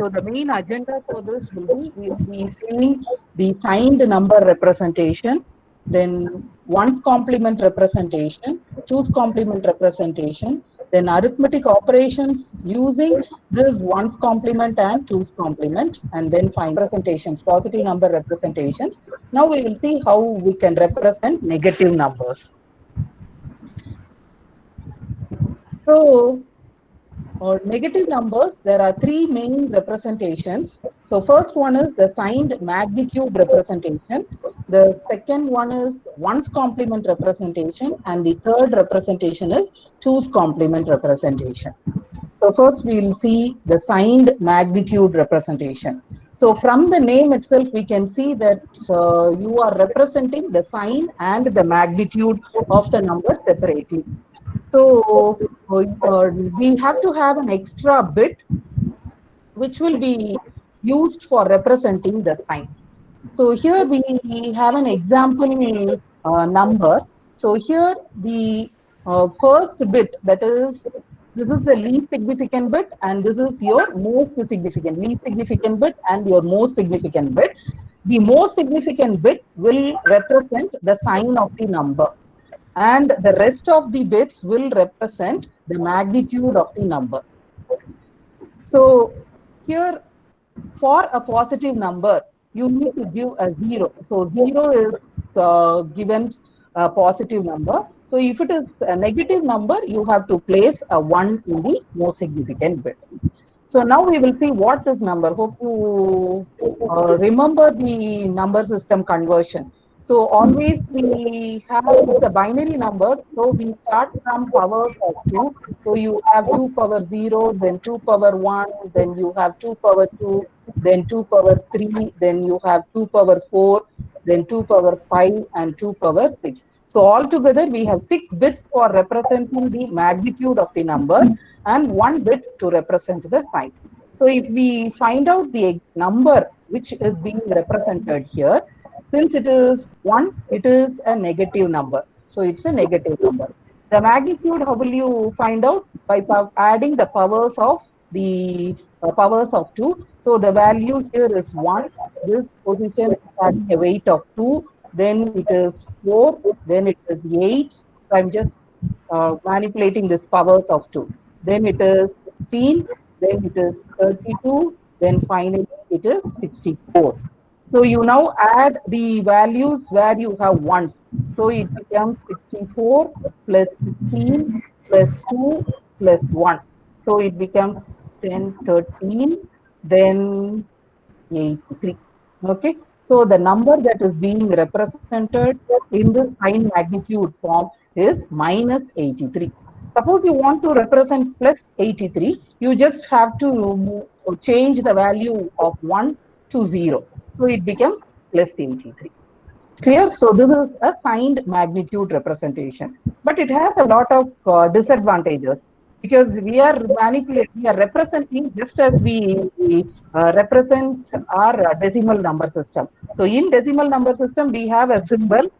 So the main agenda for this will be, we'll be seeing the signed number representation, then ones complement representation, two's complement representation, then arithmetic operations using this ones complement and two's complement, and then find representations, positive number representations. Now we will see how we can represent negative numbers. So or negative numbers, there are three main representations. So first one is the signed magnitude representation. The second one is ones complement representation, and the third representation is two's complement representation. So first we will see the signed magnitude representation. So from the name itself, we can see that you are representing the sign and the magnitude of the number separately. So we have to have an extra bit which will be used for representing the sign. So here we have an example number. So here the first bit, that is, this is the least significant bit, and this is your most significant, least significant bit and your most significant bit. The most significant bit will represent the sign of the number, and the rest of the bits will represent the magnitude of the number. So here, for a positive number, you need to give a 0. So 0 is given a positive number. So if it is a negative number, you have to place a 1 in the most significant bit. So now we will see what this number. Hope you remember the number system conversion. So always we have, it's a binary number. So we start from powers of 2. So you have 2 power 0, then 2 power 1, then you have 2 power 2, then 2 power 3, then you have 2 power 4, then 2 power 5, and 2 power 6. So altogether we have 6 bits for representing the magnitude of the number and 1 bit to represent the sign. So if we find out the number which is being represented here, since it is 1, it is a negative number. So it's a negative number. The magnitude, how will you find out? By adding the powers of the powers of 2. So the value here is 1. This position is having a weight of 2. Then it is 4. Then it is 8. So I'm just manipulating this powers of 2. Then it is 16. Then it is 32. Then finally it is 64. So you now add the values where you have ones. So it becomes 64 plus 16 plus 2 plus 1. So it becomes 10, 13, then 83. Okay. So the number that is being represented in the sign magnitude form is minus 83. Suppose you want to represent plus 83, you just have to change the value of 1 to 0. So it becomes plus 83. Clear? So this is a signed magnitude representation, but it has a lot of disadvantages, because we are manipulating, we are representing just as we represent our decimal number system. So in decimal number system, we have a symbol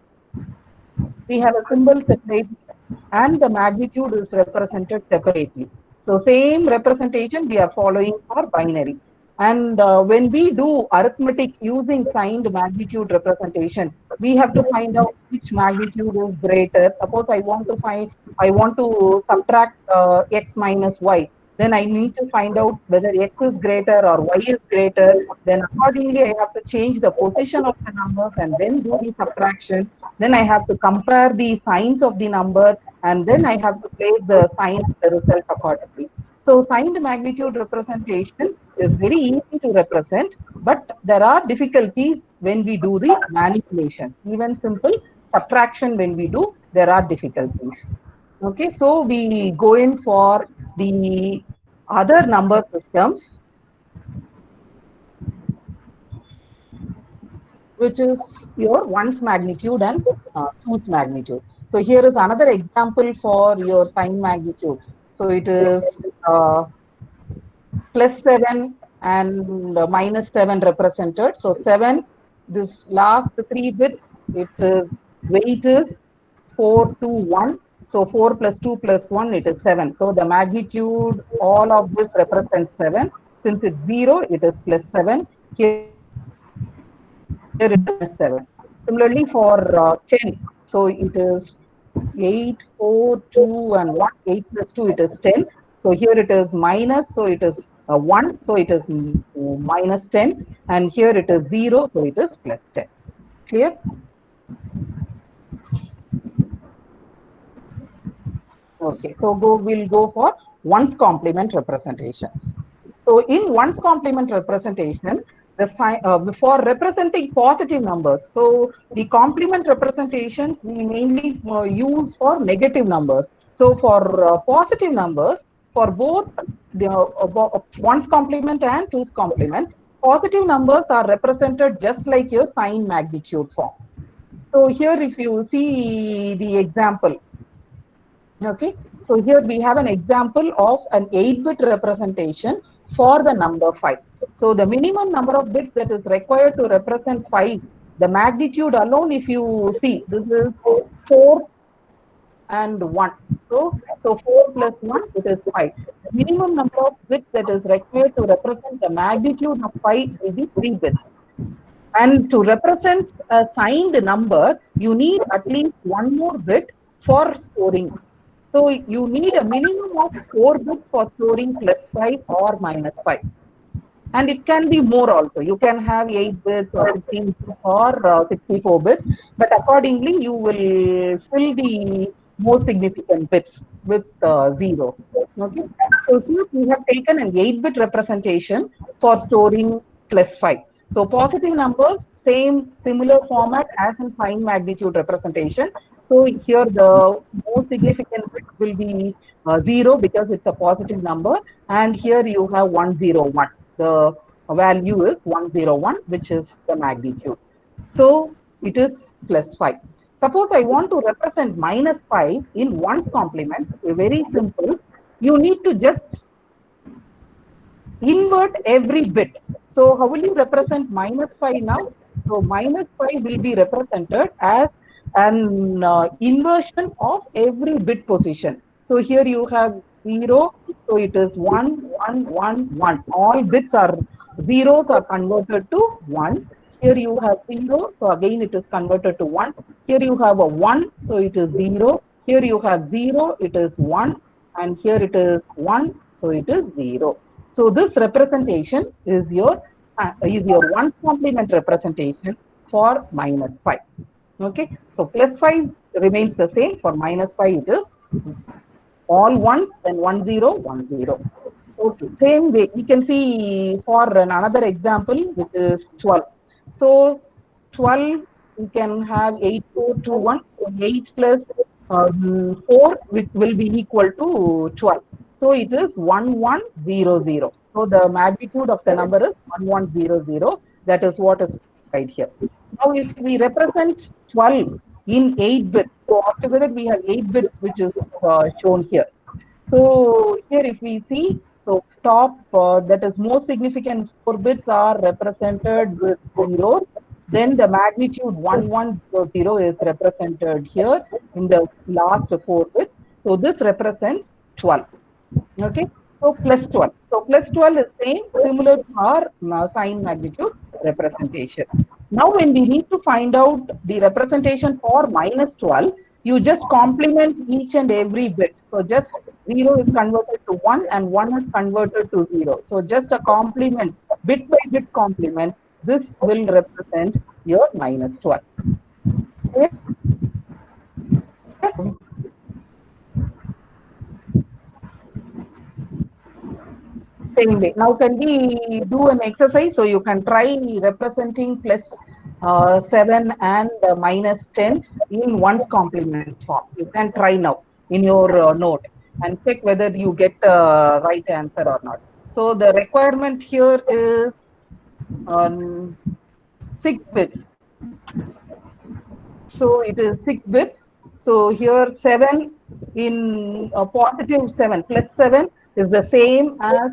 separately, and the magnitude is represented separately. So same representation we are following for binary. And when we do arithmetic using signed magnitude representation, we have to find out which magnitude is greater. Suppose I want to subtract x minus y. Then I need to find out whether x is greater or y is greater. Then accordingly, I have to change the position of the numbers and then do the subtraction. Then I have to compare the signs of the number, and then I have to place the sign of the result accordingly. So signed magnitude representation is very easy to represent, but there are difficulties when we do the manipulation. Even simple subtraction when we do, there are difficulties. Okay, so we go in for the other number systems, which is your one's magnitude and two's magnitude. So here is another example for your sign magnitude. So it is plus 7 and minus 7 represented. So 7, this last 3 bits, it is weight is 4, 2, 1. So 4 plus 2 plus 1, it is 7. So the magnitude, all of this represents 7. Since it's 0, it is plus 7. Here it is minus 7. Similarly, for 10, so it is 8, 4, 2, and 1. 8 plus 2, it is 10. So here it is minus, so it is 1, so it is minus 10. And here it is 0, so it is plus 10. Clear? Okay, so we'll go for ones complement representation. So in ones complement representation, the sign for representing positive numbers. So the complement representations we mainly use for negative numbers. So for positive numbers, for both the ones complement and twos complement, positive numbers are represented just like your sign magnitude form. So here, if you see the example, okay, so here we have an example of an 8-bit representation for the number 5. So the minimum number of bits that is required to represent 5, the magnitude alone, if you see, this is 4 and 1. So 4 plus 1, it is 5. The minimum number of bits that is required to represent the magnitude of 5 will be 3 bits. And to represent a signed number, you need at least one more bit for storing. So you need a minimum of 4 bits for storing plus 5 or minus 5. And it can be more also. You can have 8 bits or 16 bits or 64 bits, but accordingly, you will fill the more significant bits with zeros. Okay. So here we have taken an 8-bit representation for storing plus 5. So positive numbers, similar format as in fine magnitude representation. So here the most significant bit will be 0 because it's a positive number. And here you have 101. The value is 101, which is the magnitude. So it is plus 5. Suppose I want to represent minus 5 in ones complement, very simple. You need to just invert every bit. So how will you represent minus 5 now? So minus 5 will be represented as an inversion of every bit position. So here you have 0, so it is 1, 1, 1, 1. All bits are zeros are converted to 1. Here you have 0, so again it is converted to 1. Here you have a 1, so it is 0. Here you have 0, it is 1. And here it is 1, so it is 0. So this representation is your one complement representation for minus 5. Okay, so plus 5 remains the same. For minus 5, it is all ones, then 1, 0, 1, 0. Okay, same way. We can see for another example, which is 12. So 12, we can have 8, 4, 2, 1. So 8 plus 4, which will be equal to 12. So it is 1100. So the magnitude of the number is 1100. That is what is right here. Now, if we represent 12 in 8 bits, so altogether we have 8 bits, which is shown here. So here, if we see, so top that is most significant 4 bits are represented with zeros. Then the magnitude 1100 is represented here in the last 4 bits. So this represents 12. Okay. So plus 12. So plus 12 is same, similar to our sign magnitude representation. Now, when we need to find out the representation for minus 12, you just complement each and every bit. So just 0 is converted to 1 and 1 is converted to 0. So just a complement, bit by bit complement, this will represent your minus 12. Okay. Same way. Now, can we do an exercise? So you can try representing plus 7 and minus 10 in one's complement form. You can try now in your note and check whether you get the right answer or not. So the requirement here is 6 bits. So it is 6 bits. So here 7 in positive 7 plus 7 is the same as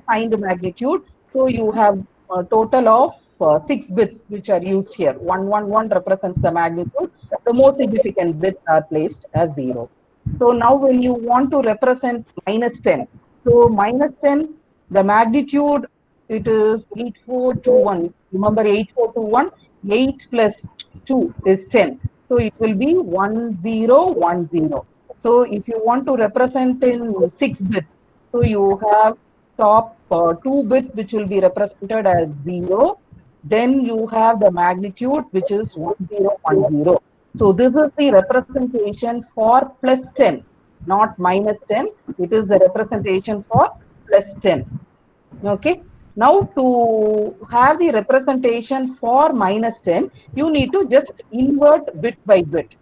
signed magnitude. So you have a total of 6 bits which are used here. 111 represents the magnitude. The most significant bits are placed as 0. So now when you want to represent minus 10, so minus 10 The magnitude, it is 8421. Remember 8421, 8 plus 2 is 10. So it will be 1010. So if you want to represent in 6 bits, so you have top 2 bits which will be represented as 0. Then you have the magnitude which is 1010. So this is the representation for plus 10, not minus 10. It is the representation for plus 10. Okay. Now to have the representation for minus 10, you need to just invert bit by bit.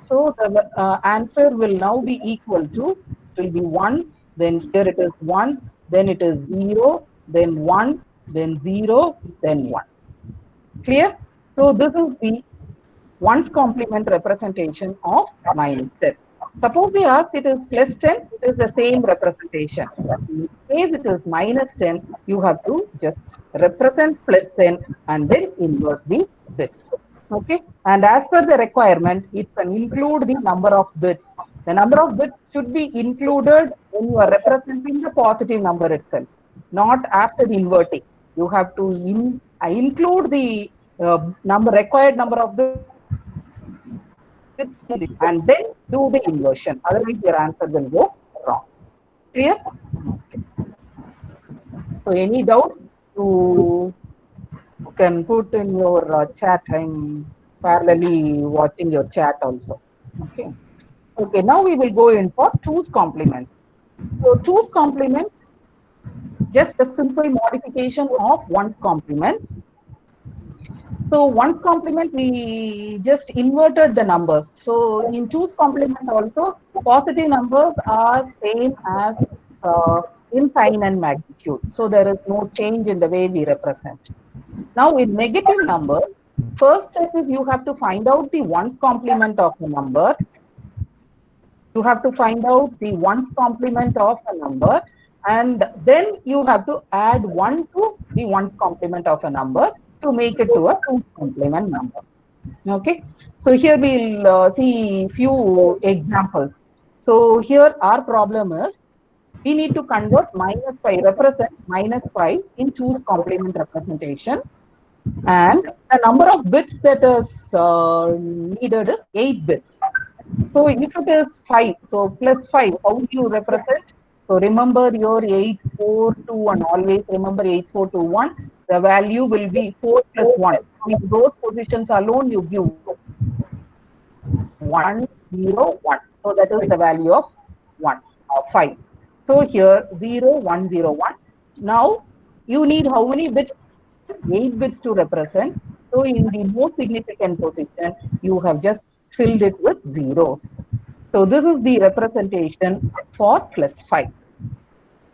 So the answer will now be equal to, it will be 1, then here it is 1, then it is 0, then 1, then 0, then 1. Clear? So this is the ones complement representation of minus 10. Suppose we ask it is plus 10, it is the same representation. In case it is minus 10, you have to just represent plus 10 and then invert the bits. Okay. And as per the requirement, it can include the number of bits. The number of bits should be included when you are representing the positive number itself, not after inverting. You have to include the required number of bits and then do the inversion. Otherwise, your answer will go wrong. Clear? Okay. So, any doubts, you can put in your chat. I'm parallelly watching your chat also. Okay. Okay. Now we will go in for two's complement. So, two's complement, just a simple modification of one's complement. So one's complement, we just inverted the numbers. So in two's complement also, positive numbers are same as in sign and magnitude. So there is no change in the way we represent. Now in negative numbers, first step is you have to find out the ones complement of a number. You have to find out the ones complement of a number, and then you have to add 1 to the ones complement of a number to make it to a two's complement number. Okay. So here we'll see few examples. So here our problem is we need to convert minus 5, represent minus 5 in two's complement representation. And the number of bits that is needed is 8 bits. So if it is 5, so plus 5, how do you represent? So remember your 8, 4, 2, and always remember 8, 4, 2, 1. The value will be 4 plus 1. In those positions alone, you give 1, 0, 1. So that is the value of 1 or 5. So here 0, 1, 0, 1. Now you need how many bits? 8 bits to represent. So in the most significant position, you have just filled it with zeros. So this is the representation for plus 5.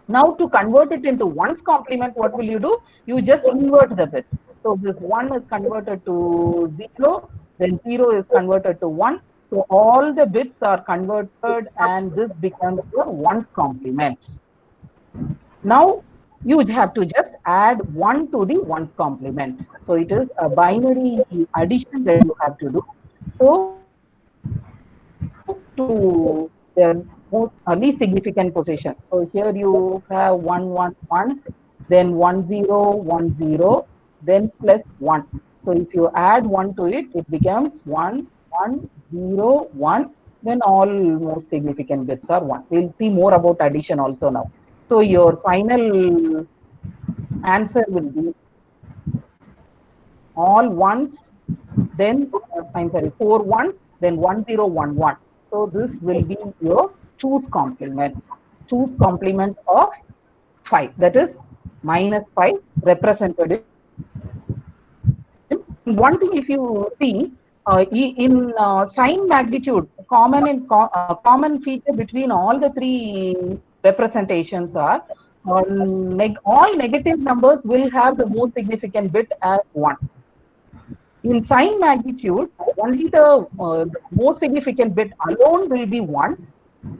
Now to convert it into ones complement, what will you do? You just invert the bits. So this 1 is converted to 0, then 0 is converted to 1. So all the bits are converted and this becomes your ones complement. Now you would have to just add 1 to the ones complement. So it is a binary addition that you have to do. So to the most least significant position. So here you have 1, 1, 1, then 1, 0, 1, 0, then plus 1. So if you add 1 to it, it becomes 1, 1, 0, 1. Then all most significant bits are 1. We'll see more about addition also now. So your final answer will be all ones, then I'm sorry, 4 ones, then 1, 0, 1, 1. So this will be your two's complement. Two's complement of 5. That is minus 5 represented. One thing, if you see in sign magnitude, common feature between all the three representations are all negative numbers will have the most significant bit as 1. In sign magnitude, only the most significant bit alone will be 1.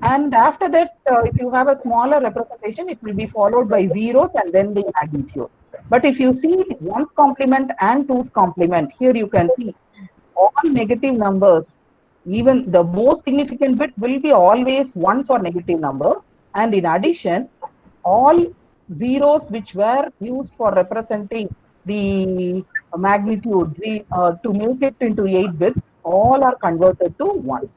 And after that, if you have a smaller representation, it will be followed by zeros and then the magnitude. But if you see one's complement and two's complement, here you can see all negative numbers, even the most significant bit will be always 1 for negative number. And in addition, all zeros which were used for representing the magnitude to make it into 8 bits, all are converted to ones.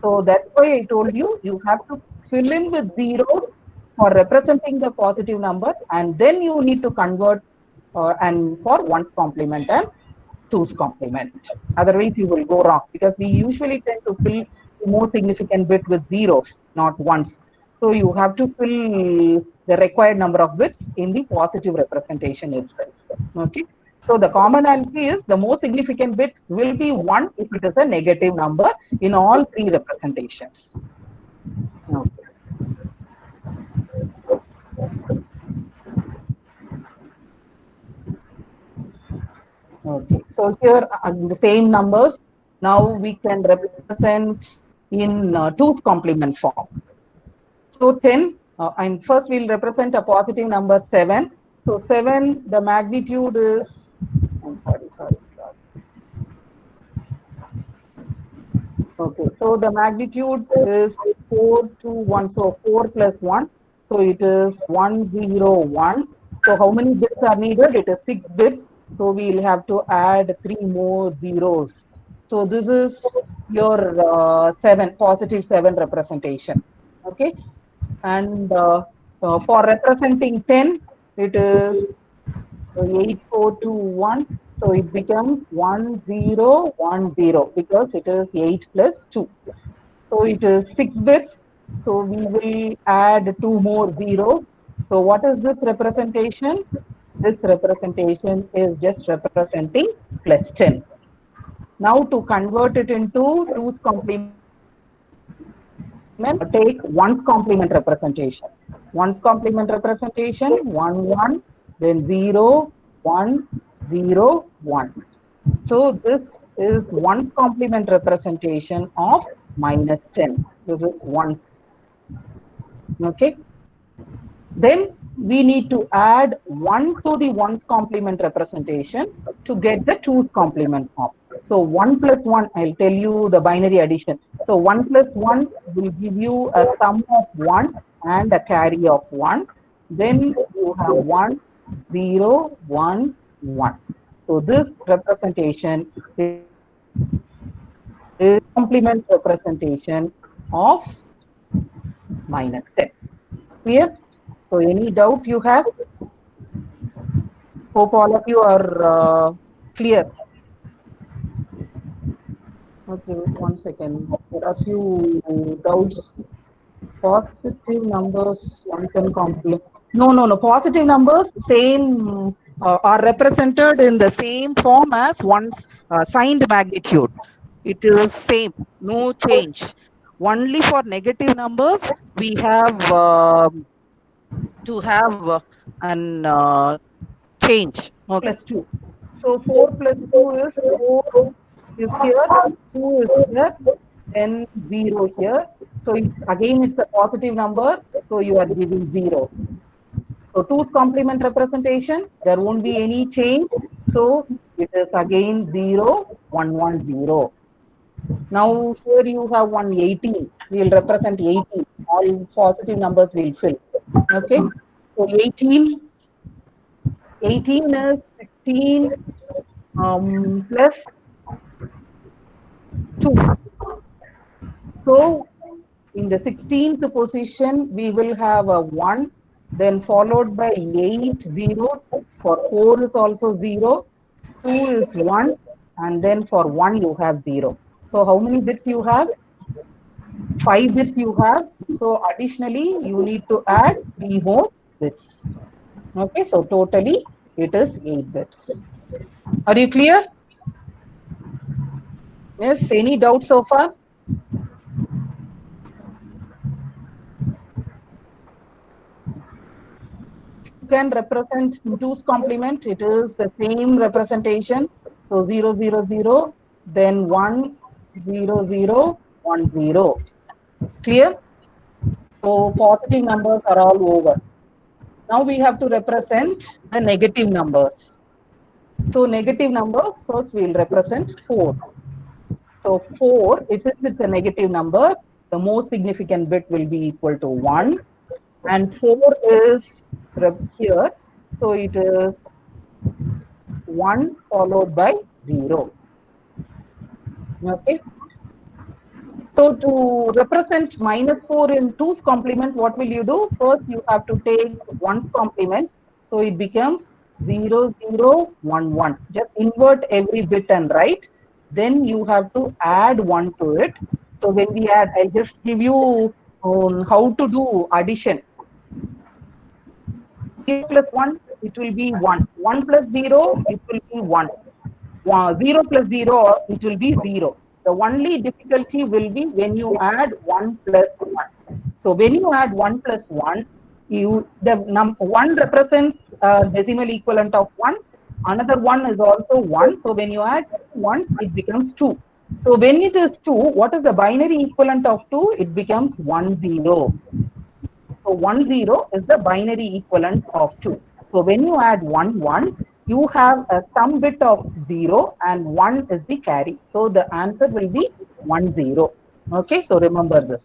So that's why I told you, you have to fill in with zeros for representing the positive number, and then you need to convert and for ones complement and two's complement. Otherwise, you will go wrong, because we usually tend to fill the most significant bit with zeros, not ones. So you have to fill the required number of bits in the positive representation itself. Okay. So the commonality is the most significant bits will be 1 if it is a negative number in all three representations. Okay. Okay. So here the same numbers. Now we can represent in 2's complement form. So 10, and first we'll represent a positive number 7. So 7, the magnitude is, I'm sorry. Okay, so the magnitude is 4 to 1. So 4 plus 1. So it is 101. So how many bits are needed? It is 6 bits. So we'll have to add 3 more zeros. So this is your 7, positive 7 representation. Okay. And for representing 10, it is 8421. So it becomes 1010 because it is 8 plus 2. So it is 6 bits. So we will add 2 more zeros. So what is this representation? This representation is just representing plus 10. Now to convert it into 2's complement, take 1's complement representation. 1's complement representation, 1, 1, then 0, 1, 0, 1. So this is 1's complement representation of minus 10. This is 1's. Okay. Then we need to add 1 to the 1's complement representation to get the 2's complement form. So 1 plus 1, I'll tell you the binary addition. So 1 plus 1 will give you a sum of 1 and a carry of 1. Then you have 1, 0, 1, 1. So this representation is complement representation of minus 10. Clear? So any doubt you have? Hope all of you are clear. Okay, 1 second. There are few doubts. Positive numbers, one can complement. No. Positive numbers, same, are represented in the same form as one's signed magnitude. It is same, no change. Only for negative numbers, we have to have an change. Plus 2. So 4 plus 2 is 4 is here, 2 is here, then 0 here. So again it's a positive number, so you are giving 0. So 2's complement representation, there won't be any change. So it is again 0, 1, 1, 0. Now here you have 118. We will represent 18. All positive numbers will fill. Okay. So 18 is 16 plus 2. So in the 16th position, we will have a 1, then followed by 8, 0. For 4 is also 0. 2 is 1, and then for 1 you have 0. So how many bits you have? 5 bits you have. So additionally, you need to add 3 more bits. Okay, so totally it is 8 bits. Are you clear? Yes, any doubts so far? You can represent 2's complement. It is the same representation. So 0, 0, 0, then 1, 0, 0, 1, 0. Clear? So positive numbers are all over. Now we have to represent the negative numbers. So negative numbers, first we will represent 4. So 4, since it's a negative number, the most significant bit will be equal to 1. and 4 is here. So it is 1 followed by 0. Okay. So to represent -4 in 2's complement, what will you do? First, you have to take 1's complement. So it becomes 0, 0, 1, 1. Just invert every bit and write. Then you have to add 1 to it. So when we add, I'll just give you how to do addition. 0 plus 1, it will be 1. 1 plus 0, it will be 1. 0 plus 0, it will be 0. The only difficulty will be when you add 1 plus 1. So when you add 1 plus 1, the 1 represents decimal equivalent of 1. Another 1 is also 1. So when you add 1, it becomes 2. So when it is 2, what is the binary equivalent of 2? It becomes 1, 0. So 1, 0 is the binary equivalent of 2. So when you add 1, 1, you have a sum bit of 0 and 1 is the carry. So the answer will be 1, 0. Okay, so remember this.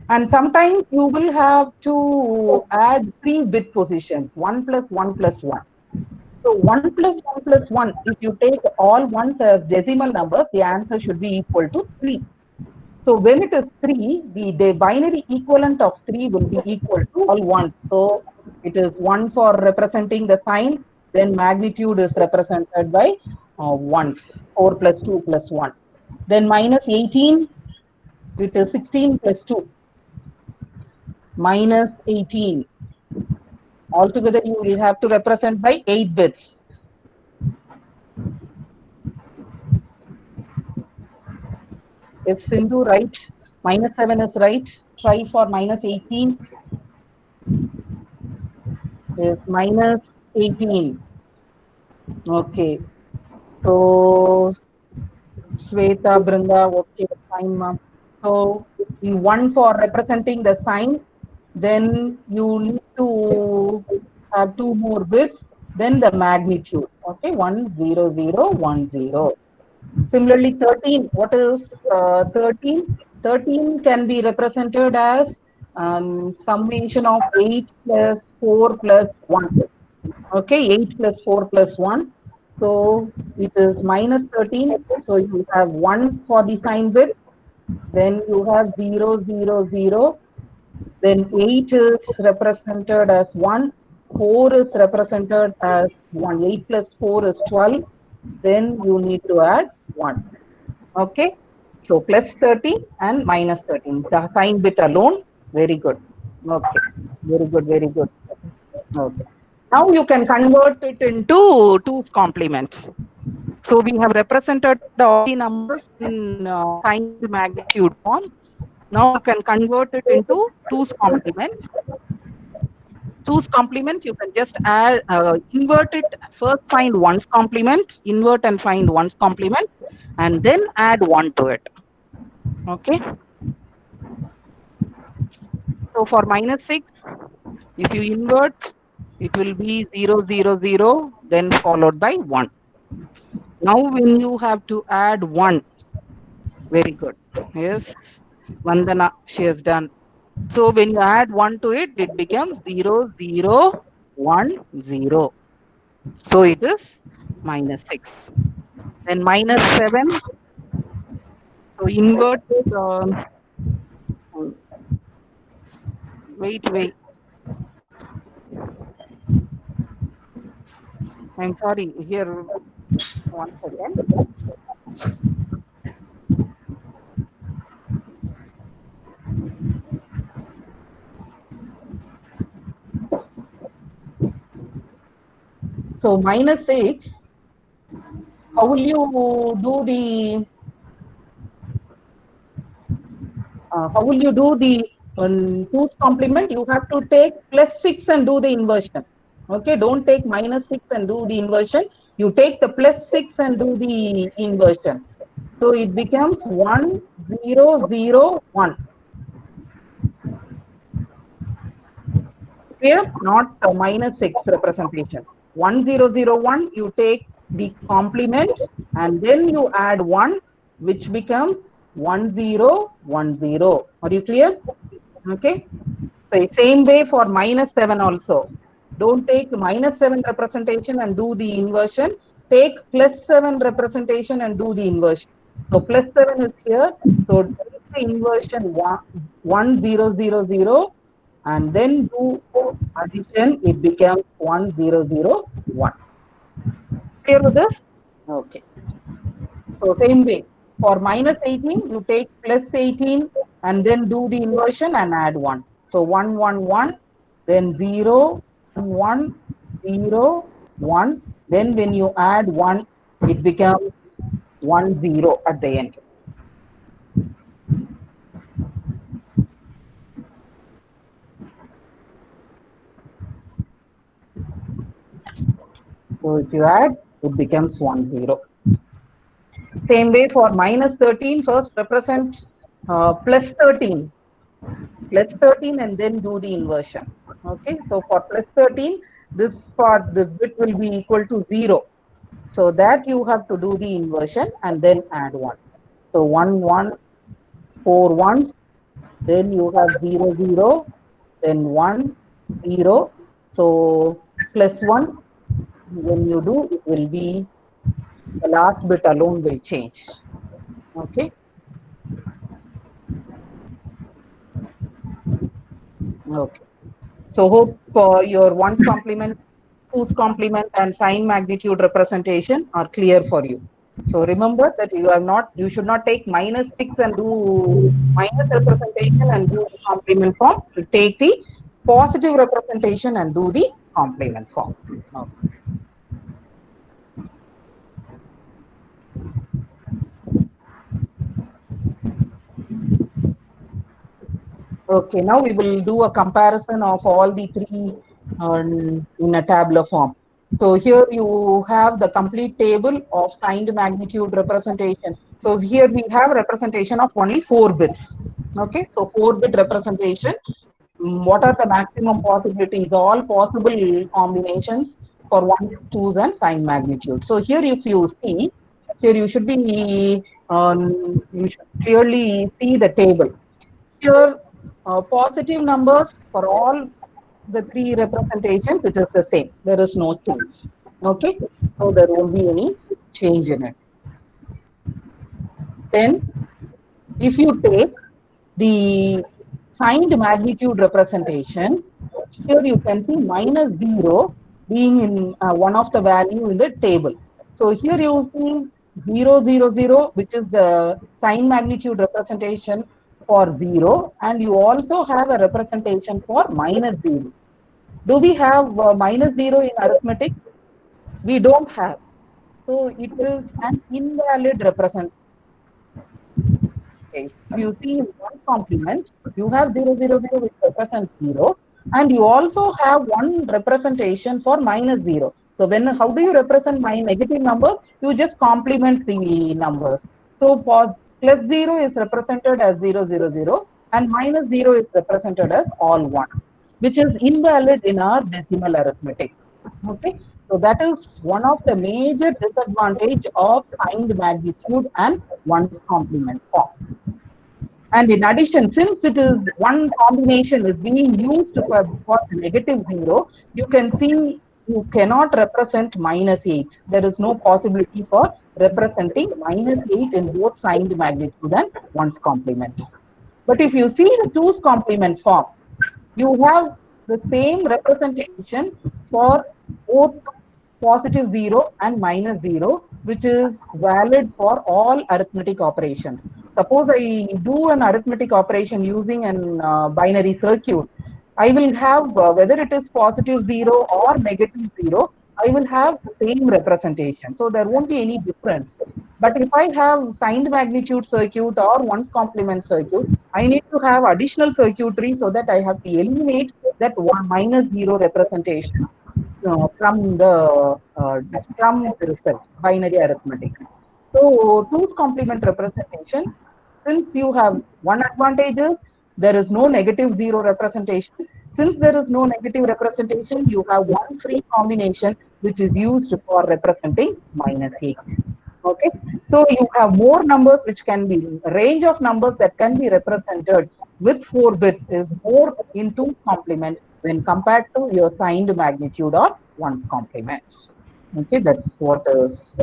And sometimes you will have to add 3 bit positions, 1 plus 1 plus 1. So 1 plus 1 plus 1, if you take all ones as decimal numbers, the answer should be equal to 3. So when it is 3, the binary equivalent of 3 will be equal to all ones. So it is 1 for representing the sign, then magnitude is represented by ones, 4 plus 2 plus 1. Then minus 18, it is 16 plus 2, minus 18. Altogether, you will have to represent by 8 bits. It's Sindhu right? Minus 7 is right. Try for minus 18. Is minus 18. Okay. So, Sweta, Brinda, okay, fine, ma'am. So, the 1 for representing the sign, then you need to have 2 more bits, then the magnitude. Okay, 1, 0, 0, 1, 0. Similarly, 13, what is 13? 13 can be represented as summation of 8 plus 4 plus 1. Okay, 8 plus 4 plus 1. So it is minus 13. So you have 1 for the sign bit. Then you have 0, 0, 0. Then 8 is represented as 1. 4 is represented as 1. 8 plus 4 is 12. Then you need to add 1. Okay. So plus 13 and minus 13. The sign bit alone. Very good. Okay. Very good. Very good. Okay. Now you can convert it into 2's complement. So we have represented all the numbers in signed magnitude form. Now you can convert it into 2's complement. 2's complement, you can just add, invert it, first find 1's complement, invert and find 1's complement, and then add 1 to it. Okay. So for minus 6, if you invert, it will be 0, 0, 0, then followed by 1. Now when you have to add 1, very good. Yes, Vandana, she has done. So when you add 1 to it, it becomes 0, 0, 1, 0. So it is minus 6. Then minus 7. So invert it. Wait. I'm sorry. Here, 1 second. So minus 6, how will you do the how will you do the 2's complement? You have to take plus 6 and do the inversion. Okay, don't take minus 6 and do the inversion. You take the plus 6 and do the inversion. So it becomes 1, 0, 0, 1. Here, not minus 6 representation. 1, 0, 0, 1, you take the complement and then you add 1, which becomes 1, 0, 1, 0. Are you clear? Okay. So same way for minus 7 also. Don't take minus 7 representation and do the inversion. Take plus 7 representation and do the inversion. So plus 7 is here. So take the inversion 1 0 0 0 and then do addition. It becomes 1 0 0 1. Clear with this? Okay. So same way. For minus 18, you take plus 18 and then do the inversion and add 1. So 1, 1, 1, then 0, 1, 0, 1. Then when you add 1, it becomes 1, 0 at the end. So if you add, it becomes 1, 0. Same way for minus 13, first represent plus 13. Plus 13 and then do the inversion. Okay, so for plus 13, this part, this bit will be equal to 0. So that you have to do the inversion and then add 1. So 1, 1, 4 ones, then you have 0, 0, then 1, 0. So plus 1, when you do, it will be the last bit alone will change. Okay. Okay. So hope your ones complement, two's complement, and sign magnitude representation are clear for you. So remember that you should not take minus 6 and do minus representation and do the complement form. You take the positive representation and do the complement form. Okay. Okay, now we will do a comparison of all the three in a tabular form. So here you have the complete table of signed magnitude representation. So here we have representation of only 4 bits. Okay, so 4-bit representation. What are the maximum possibilities? All possible combinations for ones, twos, and sign magnitude. So here, if you see, here you should be, you should clearly see the table. Here, positive numbers for all the three representations, it is the same. There is no change. Okay, so there won't be any change in it. Then, if you take the signed magnitude representation, here you can see minus 0 being in one of the value in the table. So here you see 0, 0, 0, which is the sign magnitude representation for 0, and you also have a representation for minus 0. Do we have minus 0 in arithmetic? We don't have. So it is an invalid representation. If you see in one complement, you have 0, 0, 0, which represents 0, and you also have one representation for minus 0. So how do you represent my negative numbers? You just complement the numbers. So plus 0 is represented as 0, 0, 0, and minus 0 is represented as all 1, which is invalid in our decimal arithmetic. Okay, so that is one of the major disadvantage of signed magnitude and ones complement form. And in addition, since it is one combination is being used for negative 0, you can see you cannot represent minus 8. There is no possibility for representing minus 8 in both signed magnitude and ones complement. But if you see the two's complement form, you have the same representation for both positive 0 and minus 0, which is valid for all arithmetic operations. Suppose I do an arithmetic operation using an binary circuit, I will have, whether it is positive 0 or negative 0, I will have the same representation. So there won't be any difference. But if I have signed magnitude circuit or ones complement circuit, I need to have additional circuitry so that I have to eliminate that one minus 0 representation from the result, binary arithmetic. So two's complement representation, since you have one advantage is there is no negative 0 representation. Since there is no negative representation, you have one free combination which is used for representing minus 8. Okay, so you have more numbers which can be, range of numbers that can be represented with 4 bits is more in 2's complement when compared to your signed magnitude or 1's complement. Okay, that's what is.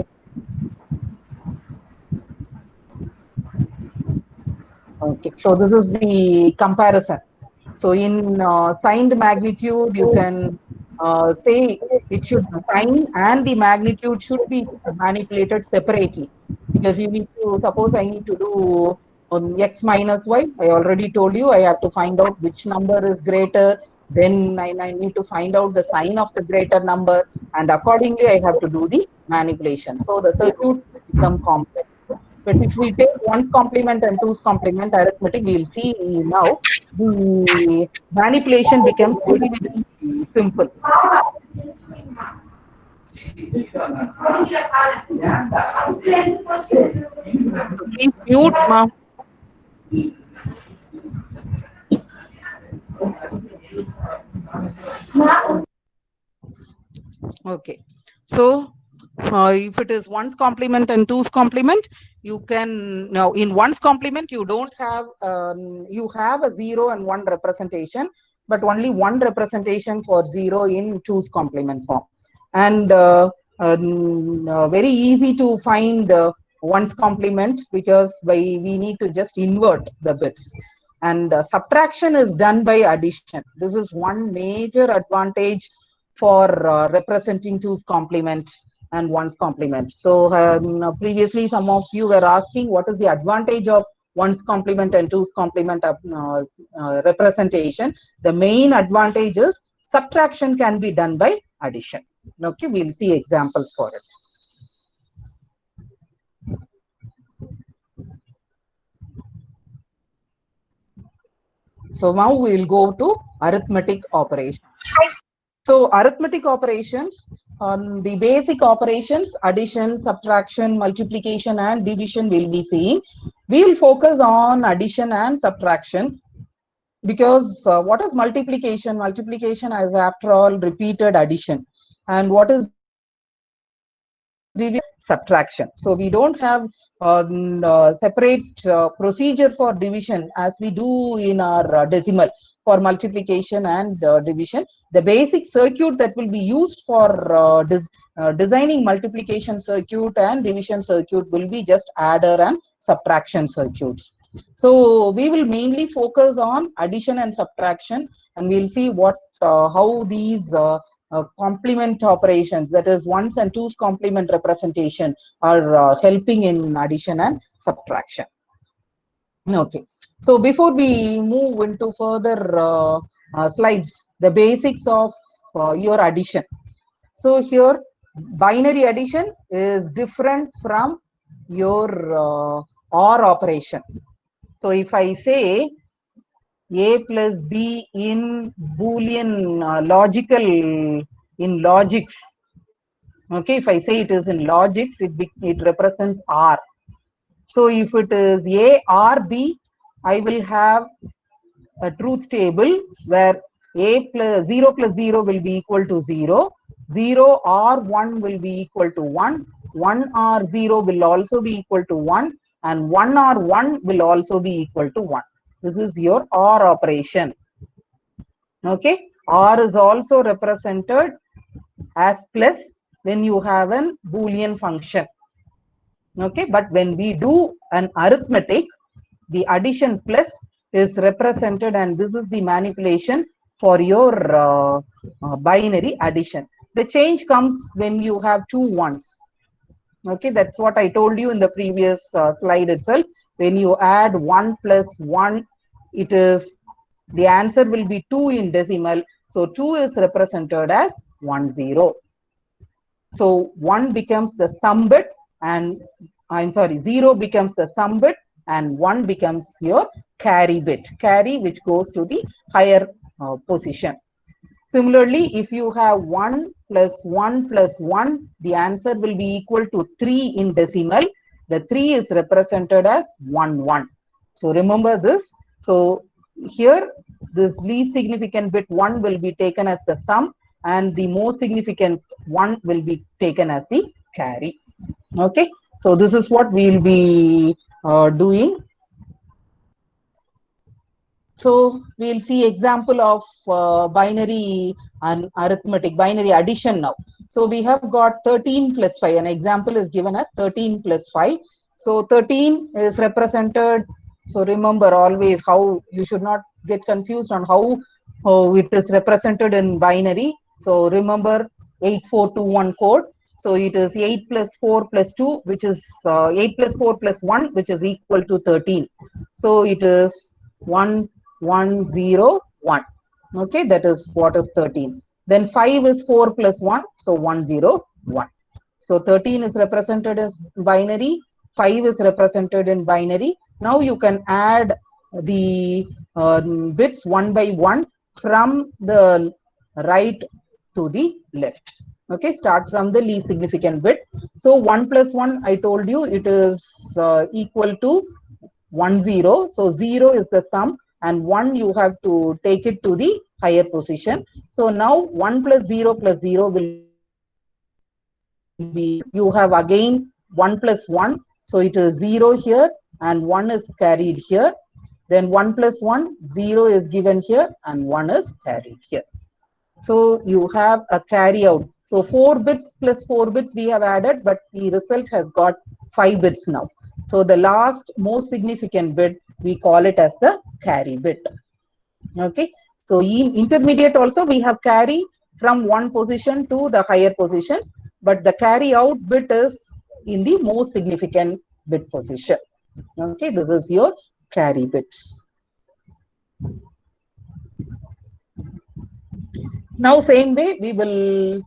Okay, so this is the comparison. So in signed magnitude, you can say it should, the sign and the magnitude should be manipulated separately, because you need to, suppose I need to do x minus y. I already told you I have to find out which number is greater. Then I need to find out the sign of the greater number, and accordingly I have to do the manipulation. So the circuit become complex. But if we take 1's complement and 2's complement arithmetic, we will see now the manipulation becomes very, very simple. So please mute, ma. Okay. So if it is 1's complement and 2's complement, you can, now in 1's complement you don't have, you have a 0 and 1 representation, but only one representation for 0 in 2's complement form. And very easy to find 1's complement, because we need to just invert the bits. And subtraction is done by addition. This is one major advantage for representing 2's complement and 1's complement. So previously some of you were asking what is the advantage of 1's complement and 2's complement representation. The main advantage is subtraction can be done by addition. Okay, we'll see examples for it. So now we'll go to arithmetic operations. So arithmetic operations, the basic operations, addition, subtraction, multiplication, and division we'll be seeing. We will focus on addition and subtraction, because what is multiplication? Multiplication is, after all, repeated addition. And what is division? Subtraction. So we don't have separate procedure for division as we do in our decimal for multiplication and division. The basic circuit that will be used for designing multiplication circuit and division circuit will be just adder and subtraction circuits. So we will mainly focus on addition and subtraction, and we'll see what how these complement operations, that is 1's and 2's complement representation, are helping in addition and subtraction. Okay, so before we move into further slides, the basics of your addition. So here binary addition is different from your OR operation. So if I say a plus b in Boolean logical, in logics, okay, if I say it is in logics, it represents R. So if it is A or B, I will have a truth table where a plus 0 will be equal to 0, 0 or 1 will be equal to 1, 1 or 0 will also be equal to 1, and 1 or 1 will also be equal to 1. This is your OR operation. Okay, OR is also represented as plus when you have an Boolean function. Okay, but when we do an arithmetic, the addition plus is represented, and this is the manipulation for your binary addition. The change comes when you have two ones. Okay, that's what I told you in the previous slide itself. When you add 1 plus 1, it is, the answer will be 2 in decimal. So 2 is represented as 1 0. So 1 becomes the sum bit, and 0 becomes the sum bit, and 1 becomes your carry bit, carry which goes to the higher position. Similarly, if you have 1 plus 1 plus 1, the answer will be equal to 3 in decimal. The 3 is represented as 1 1. So remember this. So here, this least significant bit 1 will be taken as the sum, and the most significant 1 will be taken as the carry. Okay, So this is what we'll be doing. So we'll see example of binary and arithmetic, binary addition now. So we have got 13 plus 5. An example is given as 13 plus 5. So 13 is represented. So remember always how you should not get confused on how it is represented in binary. So remember 8421 code. So it is 8 plus 4 plus 2, which is 8 plus 4 plus 1, which is equal to 13. So it is 1 1 0 1. Okay, that is what is 13. Then 5 is 4 plus 1, so 1 0 1. So 13 is represented as binary, 5 is represented in binary. Now you can add the bits one by one from the right to the left. Okay, start from the least significant bit. So 1 plus 1, I told you it is equal to 1 0. So 0 is the sum, and 1 you have to take it to the higher position. So now 1 plus 0 will be, you have again 1 plus 1. So it is 0 here and 1 is carried here. Then 1 plus 1, 0 is given here and 1 is carried here. So you have a carry out. So 4 bits plus 4 bits we have added, but the result has got 5 bits now. So the last most significant bit, we call it as the carry bit. Okay. So in intermediate also we have carry from one position to the higher positions, but the carry out bit is in the most significant bit position. Okay. This is your carry bit. Now same way we will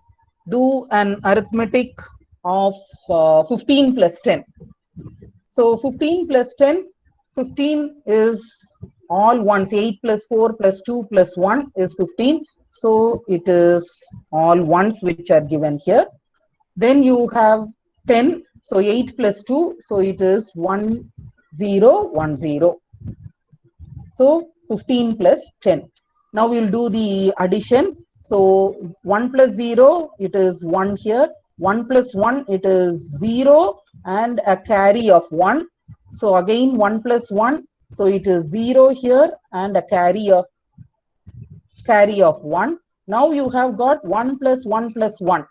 do an arithmetic of 15 plus 10. So 15 plus 10, 15 is all ones. 8 plus 4 plus 2 plus 1 is 15. So it is all ones which are given here. Then you have 10. So 8 plus 2. So it is 1 0 1 0. So 15 plus 10. Now we'll do the addition. So 1 plus 0, it is 1 here. 1 plus 1, it is 0 and a carry of 1. So again 1 plus 1, so it is 0 here and a carry of 1. Now you have got 1 plus 1 plus 1.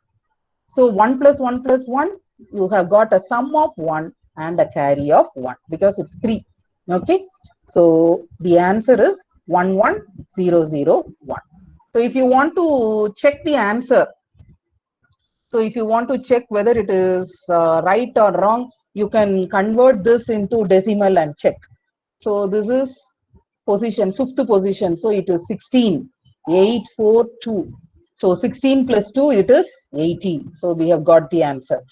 So 1 plus 1 plus 1, you have got a sum of 1 and a carry of 1 because it's 3. Okay. So the answer is 11001. So if you want to check the answer, so if you want to check whether it is right or wrong, you can convert this into decimal and check. So this is position, fifth position. So it is 16, 8, 4, 2. So 16 plus 2, it is 18. So we have got the answer.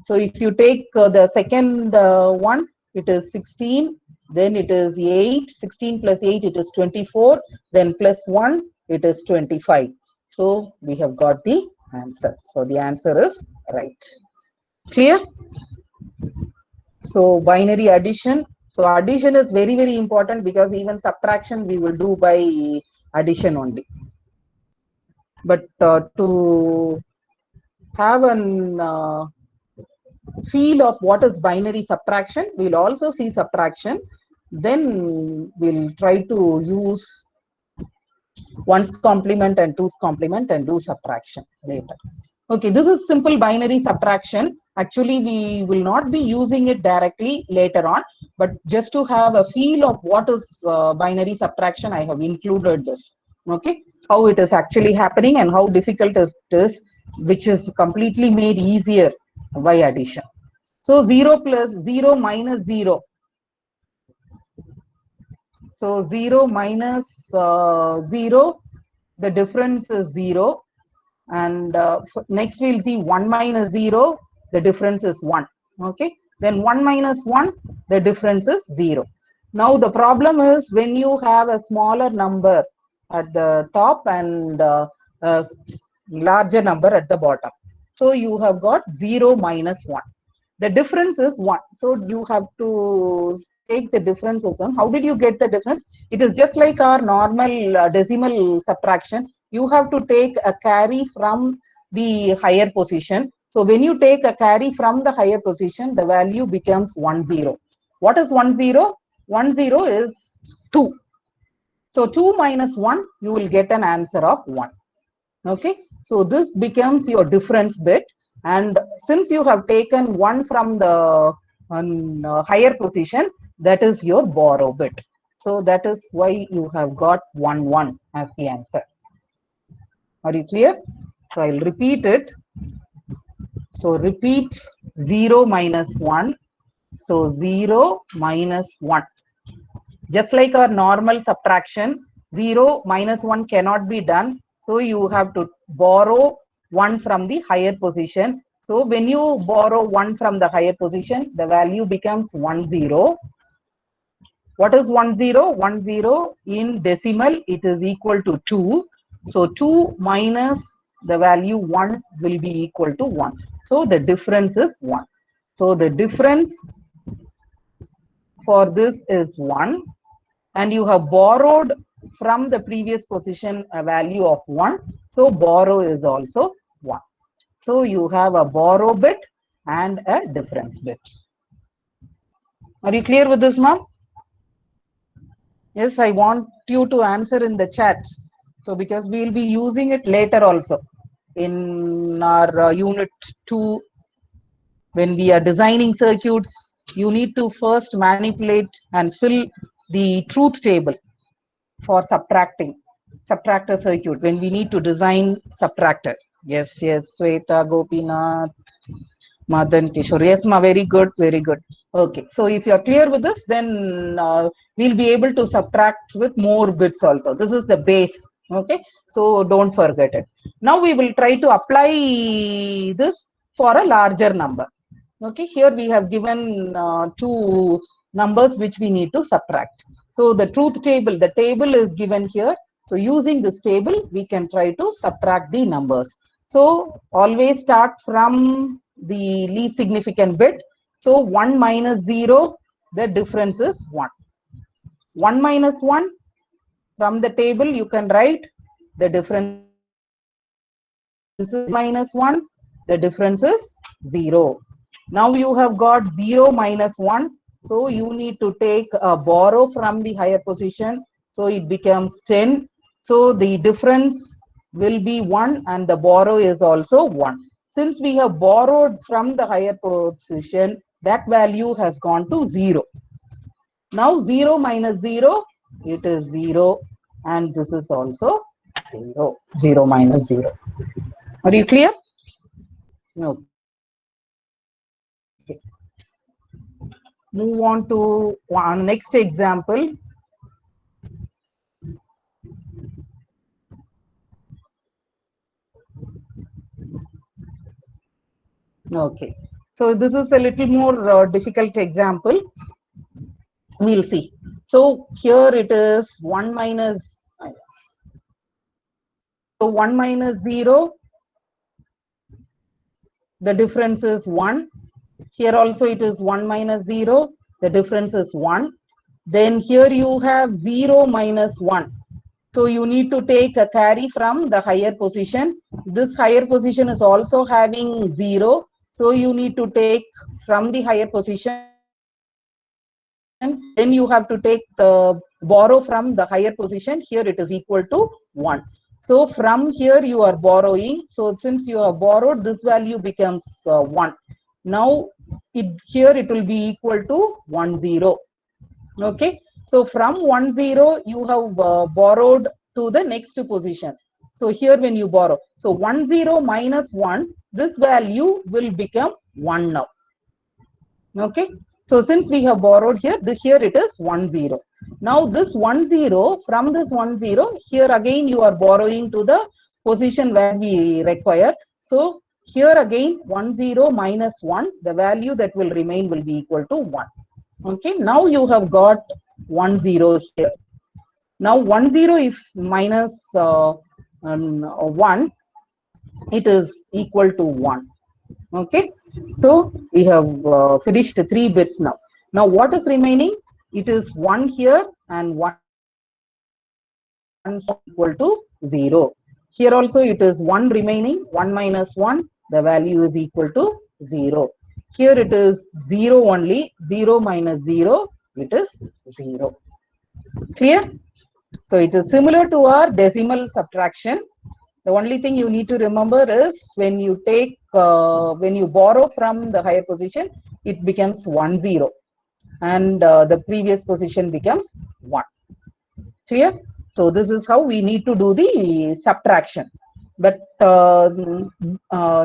So if you take the second one, it is 16, then it is 8, 16 plus 8, it is 24, then plus 1, it is 25. So we have got the answer. So the answer is right. Clear? So binary addition. So addition is very, very important because even subtraction we will do by addition only. But to have an feel of what is binary subtraction, we'll also see subtraction. Then we'll try to use one's complement and two's complement and do subtraction later. Okay, this is simple binary subtraction. Actually, we will not be using it directly later on, but just to have a feel of what is binary subtraction, I have included this. Okay, how it is actually happening and how difficult it is, which is completely made easier by addition. So 0 plus 0 minus 0. So 0 minus 0, the difference is 0. And next we'll see 1 minus 0, the difference is 1. Okay, then 1 minus 1, the difference is 0. Now the problem is when you have a smaller number at the top and larger number at the bottom. So you have got 0 minus 1. The difference is 1. So you have to take the differences. How did you get the difference? It is just like our normal decimal subtraction. You have to take a carry from the higher position. So when you take a carry from the higher position, the value becomes 1 0. What is 1 0? 1 0 is 2. So 2 minus 1, you will get an answer of 1. Okay, so this becomes your difference bit, and since you have taken 1 from the higher position, that is your borrow bit. So that is why you have got 1 1 as the answer. Are you clear? So I'll repeat it. So repeat 0 minus 1. So 0 minus 1. Just like our normal subtraction, 0 minus 1 cannot be done. So you have to borrow 1 from the higher position. So when you borrow 1 from the higher position, the value becomes 1 0. What is 1 0? 1 0 in decimal, it is equal to 2. So 2 minus the value 1 will be equal to 1. So the difference is 1. So the difference for this is 1. And you have borrowed from the previous position a value of 1. So borrow is also 1. So you have a borrow bit and a difference bit. Are you clear with this, ma'am? Yes, I want you to answer in the chat. So because we will be using it later also in our unit 2. When we are designing circuits, you need to first manipulate and fill the truth table for subtractor circuit when we need to design subtractor. Yes, Sweta, Gopinath, Madan, Kishore. Yes, ma, very good, very good. Okay, so if you're clear with this, then we'll be able to subtract with more bits also. This is the base. Okay, so don't forget it. Now we will try to apply this for a larger number. Okay, here we have given two numbers which we need to subtract. So the truth table, the table is given here. So using this table, we can try to subtract the numbers. So always start from the least significant bit. So 1 minus 0, the difference is 1. 1 minus 1, from the table you can write the difference is minus 1, the difference is 0. Now you have got 0 minus 1. So you need to take a borrow from the higher position. So it becomes 10. So the difference will be 1 and the borrow is also 1. Since we have borrowed from the higher position, that value has gone to 0. Now 0 minus 0, it is 0, and this is also 0. 0 minus 0. Are you clear? No. Okay. Move on to one next example. Okay. So this is a little more difficult example. We'll see. So here it is 1 minus. So 1 minus 0. The difference is 1. Here also it is 1 minus 0. The difference is 1. Then here you have 0 minus 1. So you need to take a carry from the higher position. This higher position is also having 0. So you need to take from the higher position. Then you have to take the borrow from the higher position. Here it is equal to 1. So from here you are borrowing. So since you have borrowed, this value becomes 1. Now here it will be equal to 1 0. Okay. So from 1 0 you have borrowed to the next position. So here when you borrow, so 1 0 minus 1, this value will become 1 now. Okay. So since we have borrowed here, here it is 1 0. Now this 1 0, from this 1 0, here again you are borrowing to the position where we require. So here again 1 0 minus 1, the value that will remain will be equal to 1. Okay. Now you have got 1 0 here. Now 1 0 if minus 1, it is equal to 1. Okay. So we have finished 3 bits now. Now what is remaining? It is 1 here and 1 equal to 0. Here also it is 1 remaining, 1 minus 1, the value is equal to 0. Here it is 0 only. 0 minus 0, it is 0. Clear? So it is similar to our decimal subtraction. The only thing you need to remember is when you when you borrow from the higher position, it becomes 1 0, and the previous position becomes 1. Clear? So this is how we need to do the subtraction. But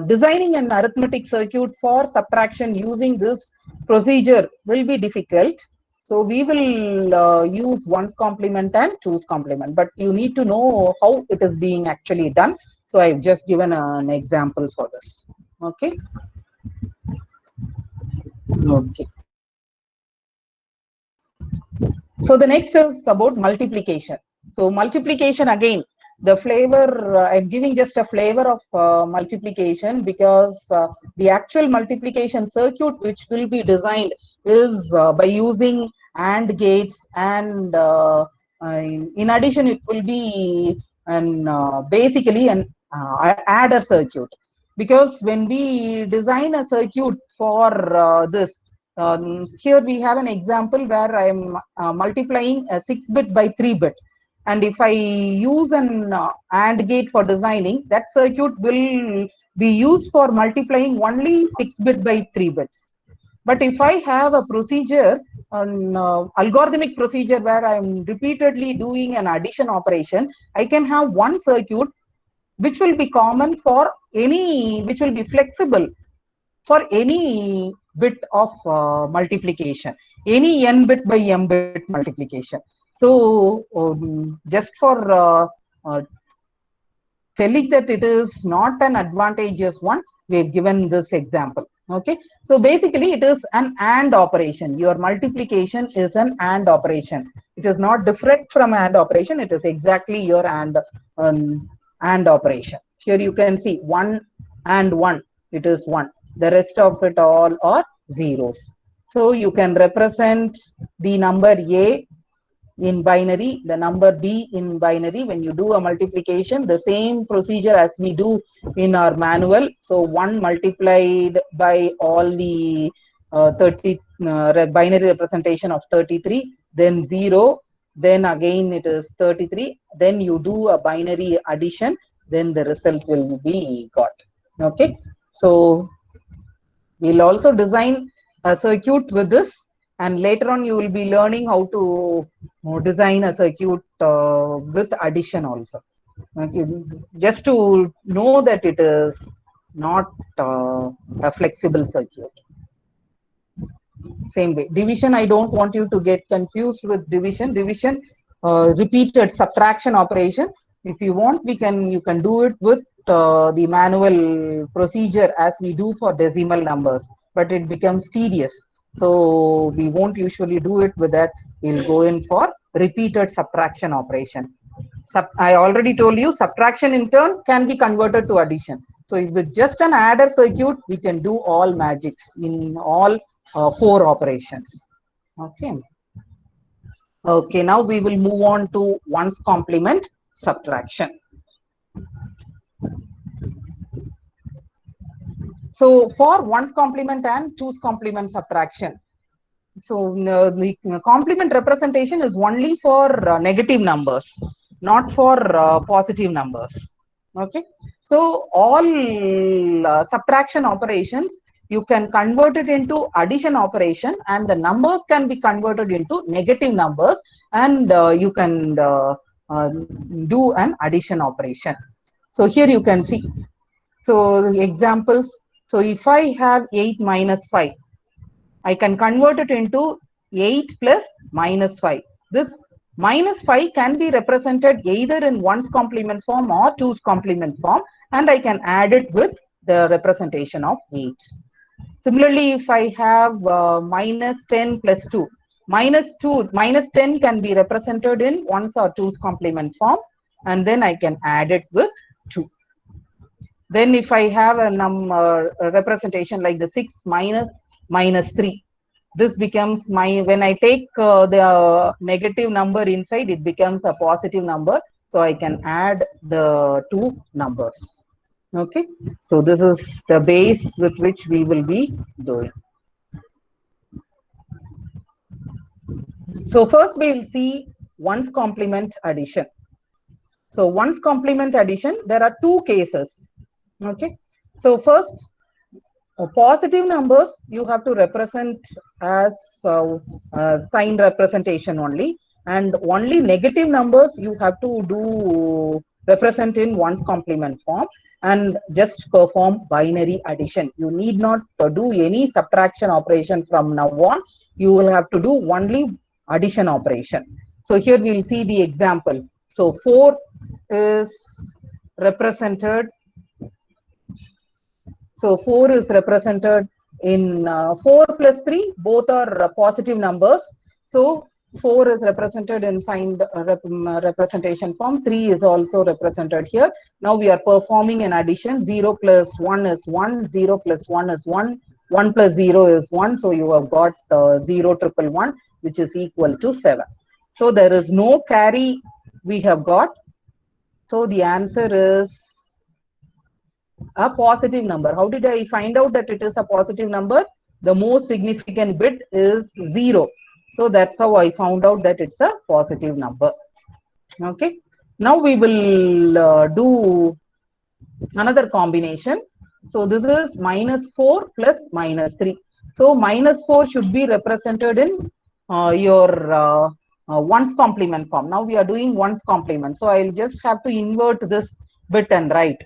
designing an arithmetic circuit for subtraction using this procedure will be difficult. So we will use ones complement and twos complement, but you need to know how it is being actually done. So I've just given an example for this. Okay. Okay. So the next is about multiplication. So multiplication again, the flavor, I'm giving just a flavor of multiplication because the actual multiplication circuit which will be designed is by using AND gates, and in addition it will be basically an adder circuit, because when we design a circuit for this, here we have an example where I am multiplying a 6-bit by 3-bit. And if I use an AND gate for designing, that circuit will be used for multiplying only 6-bit by 3 bits. But if I have a procedure, an algorithmic procedure where I am repeatedly doing an addition operation, I can have one circuit which will be common for any, which will be flexible for any bit of multiplication, any n bit by m bit multiplication. So just for telling that it is not an advantageous one, we have given this example. Okay, so basically it is an AND operation. Your multiplication is an AND operation. It is not different from AND operation. It is exactly your AND operation. Here you can see 1 and 1. It is 1. The rest of it all are zeros. So you can represent the number A in binary, the number B in binary. When you do a multiplication, the same procedure as we do in our manual. So 1 multiplied by all the 30 binary representation of 33, then 0, then again it is 33, then you do a binary addition, then the result will be got. Okay, so we'll also design a circuit with this, and later on you will be learning how to design a circuit with addition also. Okay. Just to know that it is not a flexible circuit. Same way. Division, I don't want you to get confused with division. Division, repeated subtraction operation. If you want, you can do it with the manual procedure as we do for decimal numbers, but it becomes tedious. So we won't usually do it with that. We'll go in for repeated subtraction operation. I already told you subtraction in turn can be converted to addition. So with just an adder circuit, we can do all magics in all 4 operations. Okay. Okay, now we will move on to ones complement subtraction. So for ones complement and twos complement subtraction, so the complement representation is only for negative numbers, not for positive numbers. Okay, so all subtraction operations, you can convert it into addition operation, and the numbers can be converted into negative numbers, and you can do an addition operation. So here you can see. So the examples. So if I have 8 minus 5, I can convert it into 8 plus minus 5. This minus 5 can be represented either in ones complement form or twos complement form, and I can add it with the representation of 8. Similarly, if I have minus 10 plus 2, minus 10 can be represented in ones or twos complement form, and then I can add it with 2. Then if I have a representation like the 6 minus 3, this becomes when I take the negative number inside, it becomes a positive number. So I can add the 2 numbers. Okay, so this is the base with which we will be doing. So first we will see ones complement addition. So ones complement addition, there are two cases. Okay, so first, positive numbers you have to represent as sign representation only, and only negative numbers you have to do represent in ones complement form and just perform binary addition. You need not do any subtraction operation from now on. You will have to do only addition operation. So here we will see the example. So 4 is represented. So 4 is represented in 4 plus 3, both are positive numbers. So 4 is represented in signed representation form. 3 is also represented here. Now we are performing an addition. 0 plus 1 is 1, 0 plus 1 is 1, 1 plus 0 is 1. So you have got 0 triple 1, which is equal to 7. So there is no carry we have got. So the answer is a positive number. How did I find out that it is a positive number? The most significant bit is 0. So that's how I found out that it's a positive number. Okay. Now we will do another combination. So this is -4 plus -3. So -4 should be represented in your ones complement form. Now we are doing ones complement. So I'll just have to invert this bit and write.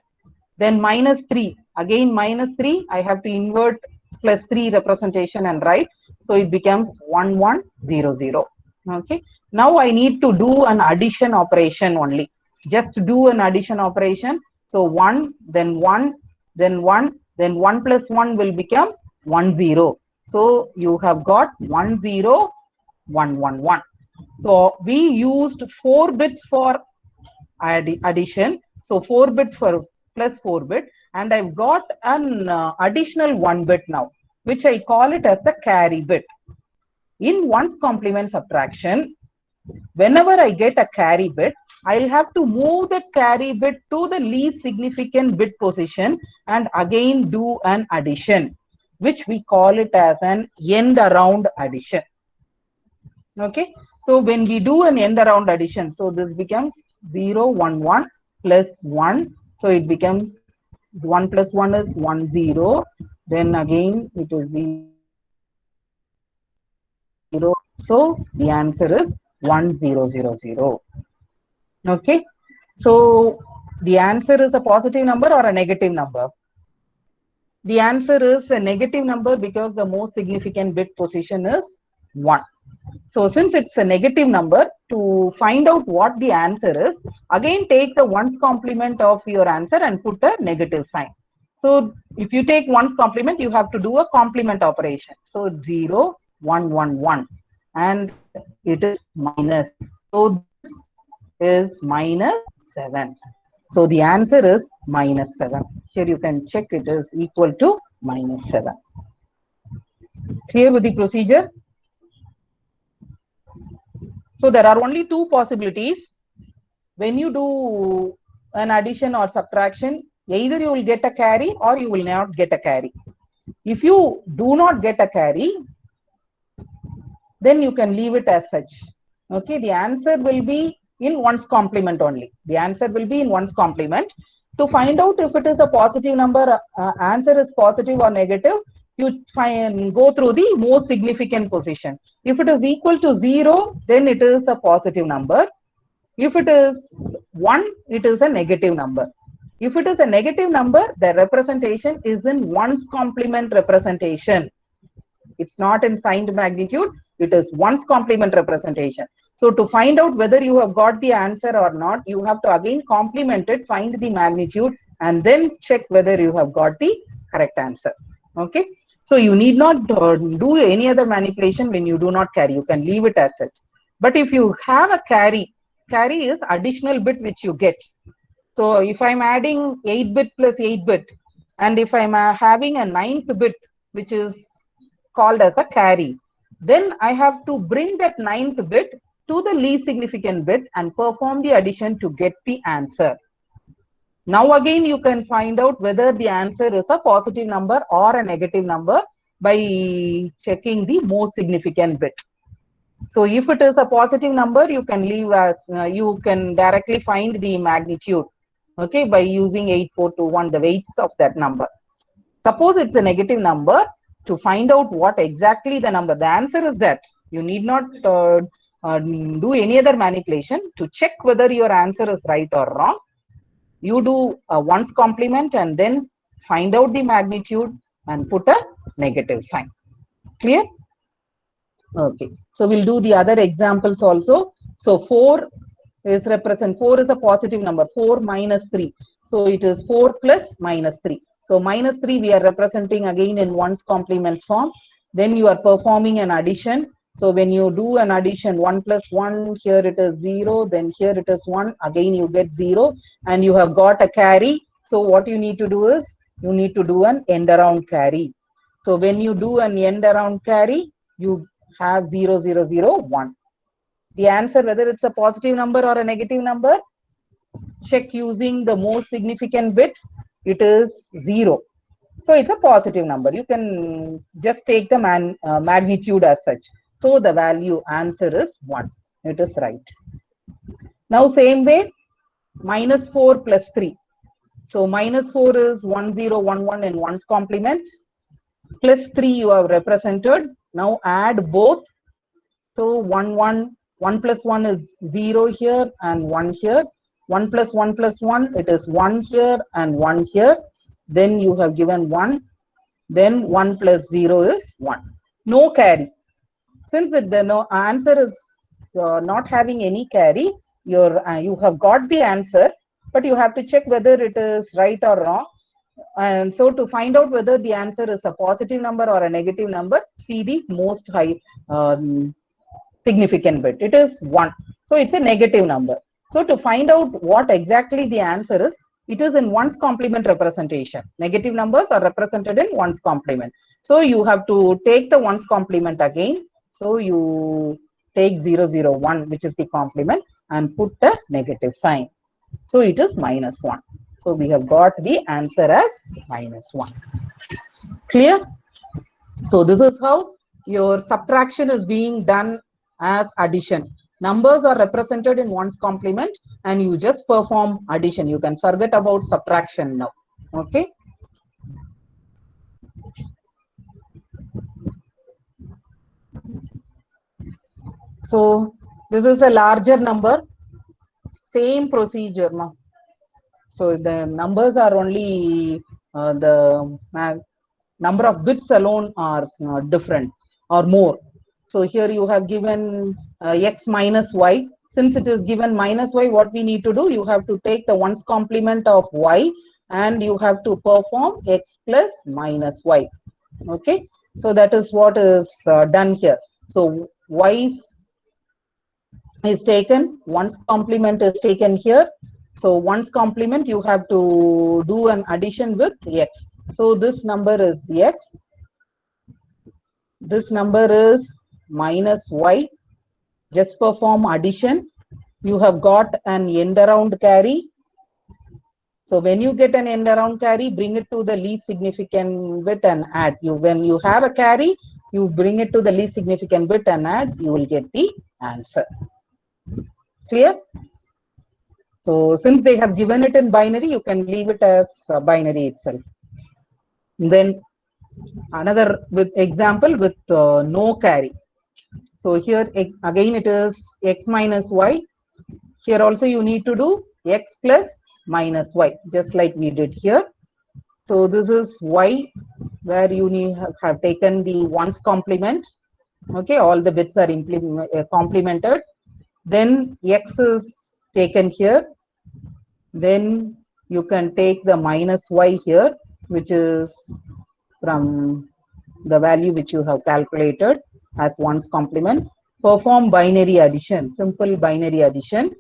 Then -3, again -3, I have to invert plus 3 representation and write. So it becomes 1100. Okay. Now I need to do an addition operation only. Just do an addition operation. So 1, then 1, then 1, then 1 plus 1 will become 10. So you have got 10111. So we used 4 bits for addition. So 4 bit for plus 4 bit, and I've got an additional 1 bit now, which I call it as the carry bit. In ones complement subtraction, whenever I get a carry bit, I'll have to move that carry bit to the least significant bit position and again do an addition, which we call it as an end around addition. Okay, so when we do an end around addition, so this becomes 0, 1, 1 plus 1. So it becomes 1 plus 1 is 1, 0. Then again it is 0. So the answer is 1000. Okay, so the answer is a positive number or a negative number? The answer is a negative number because the most significant bit position is 1. So since it's a negative number, to find out what the answer is, again take the ones complement of your answer and put a negative sign. So if you take ones complement, you have to do a complement operation. So 0, 1, 1, 1, and it is minus. So this is -7. So the answer is -7. Here you can check it is equal to -7. Clear with the procedure? So there are only two possibilities. When you do an addition or subtraction, either you will get a carry or you will not get a carry. If you do not get a carry, then you can leave it as such. Okay, the answer will be in ones complement only. The answer will be in ones complement. To find out if it is a positive number, answer is positive or negative, you go through the most significant position. If it is equal to 0, then it is a positive number. If it is 1, it is a negative number. If it is a negative number, the representation is in ones complement representation. It's not in signed magnitude, it is ones complement representation. So to find out whether you have got the answer or not, you have to again complement it, find the magnitude, and then check whether you have got the correct answer. Okay, so you need not do any other manipulation when you do not carry. You can leave it as such. But if you have a carry is additional bit which you get. So if I'm adding 8 bit plus 8 bit, and if I'm having a 9th bit which is called as a carry, then I have to bring that 9th bit to the least significant bit and perform the addition to get the answer. Now again you can find out whether the answer is a positive number or a negative number by checking the most significant bit. So if it is a positive number, you can leave as you can directly find the magnitude, okay, by using 8421, the weights of that number. Suppose it's a negative number, to find out what exactly the number, the answer is that. You need not do any other manipulation to check whether your answer is right or wrong. You do a ones complement and then find out the magnitude and put a negative sign. Clear? Okay. So we'll do the other examples also. So 4 is a positive number, 4 minus 3. So it is 4 plus minus 3. So minus 3 we are representing again in ones complement form. Then you are performing an addition. So when you do an addition, 1 plus 1, here it is 0, then here it is 1, again you get 0, and you have got a carry. So what you need to do is, you need to do an end around carry. So when you do an end around carry, you have 0, 0, 0, 1. The answer, whether it's a positive number or a negative number, check using the most significant bit. It is 0. So it's a positive number. You can just take the magnitude as such. So the value answer is 1. It is right. Now same way, minus 4 plus 3. So minus 4 is 1011 in ones complement. Plus 3 you have represented. Now add both. So 1 plus 1 is 0 here and 1 here. 1 plus 1 plus 1, it is 1 here and 1 here. Then you have given 1. Then 1 plus 0 is 1. No carry. Since the answer is not having any carry, you have got the answer, but you have to check whether it is right or wrong. And so to find out whether the answer is a positive number or a negative number, see the most high significant bit. It is 1. So it's a negative number. So to find out what exactly the answer is, it is in ones complement representation. Negative numbers are represented in ones complement. So you have to take the ones complement again. So you take 0, 0, 1, which is the complement, and put the negative sign. So it is minus 1. So we have got the answer as minus 1. Clear? So this is how your subtraction is being done as addition. Numbers are represented in ones complement and you just perform addition. You can forget about subtraction now. Okay. So this is a larger number. Same procedure now. So the numbers are only the number of bits alone are different or more. So here you have given x minus y. Since it is given minus y, what we need to do, you have to take the ones complement of y and you have to perform x plus minus y. Okay. So that is what is done here. So y is taken, ones complement is taken here. So ones complement, you have to do an addition with x. So this number is x. This number is minus y. Just perform addition. You have got an end around carry. So when you get an end around carry, bring it to the least significant bit and add. When you have a carry, you bring it to the least significant bit and add, you will get the answer. Clear? So since they have given it in binary, you can leave it as binary itself. Then another example with no carry. So here again it is x minus y. Here also you need to do x plus minus y, just like we did here. So this is y, where you have taken the ones complement. Okay, all the bits are complemented. Then x is taken here. Then you can take the minus y here, which is from the value which you have calculated as ones complement. Perform binary addition, simple binary addition.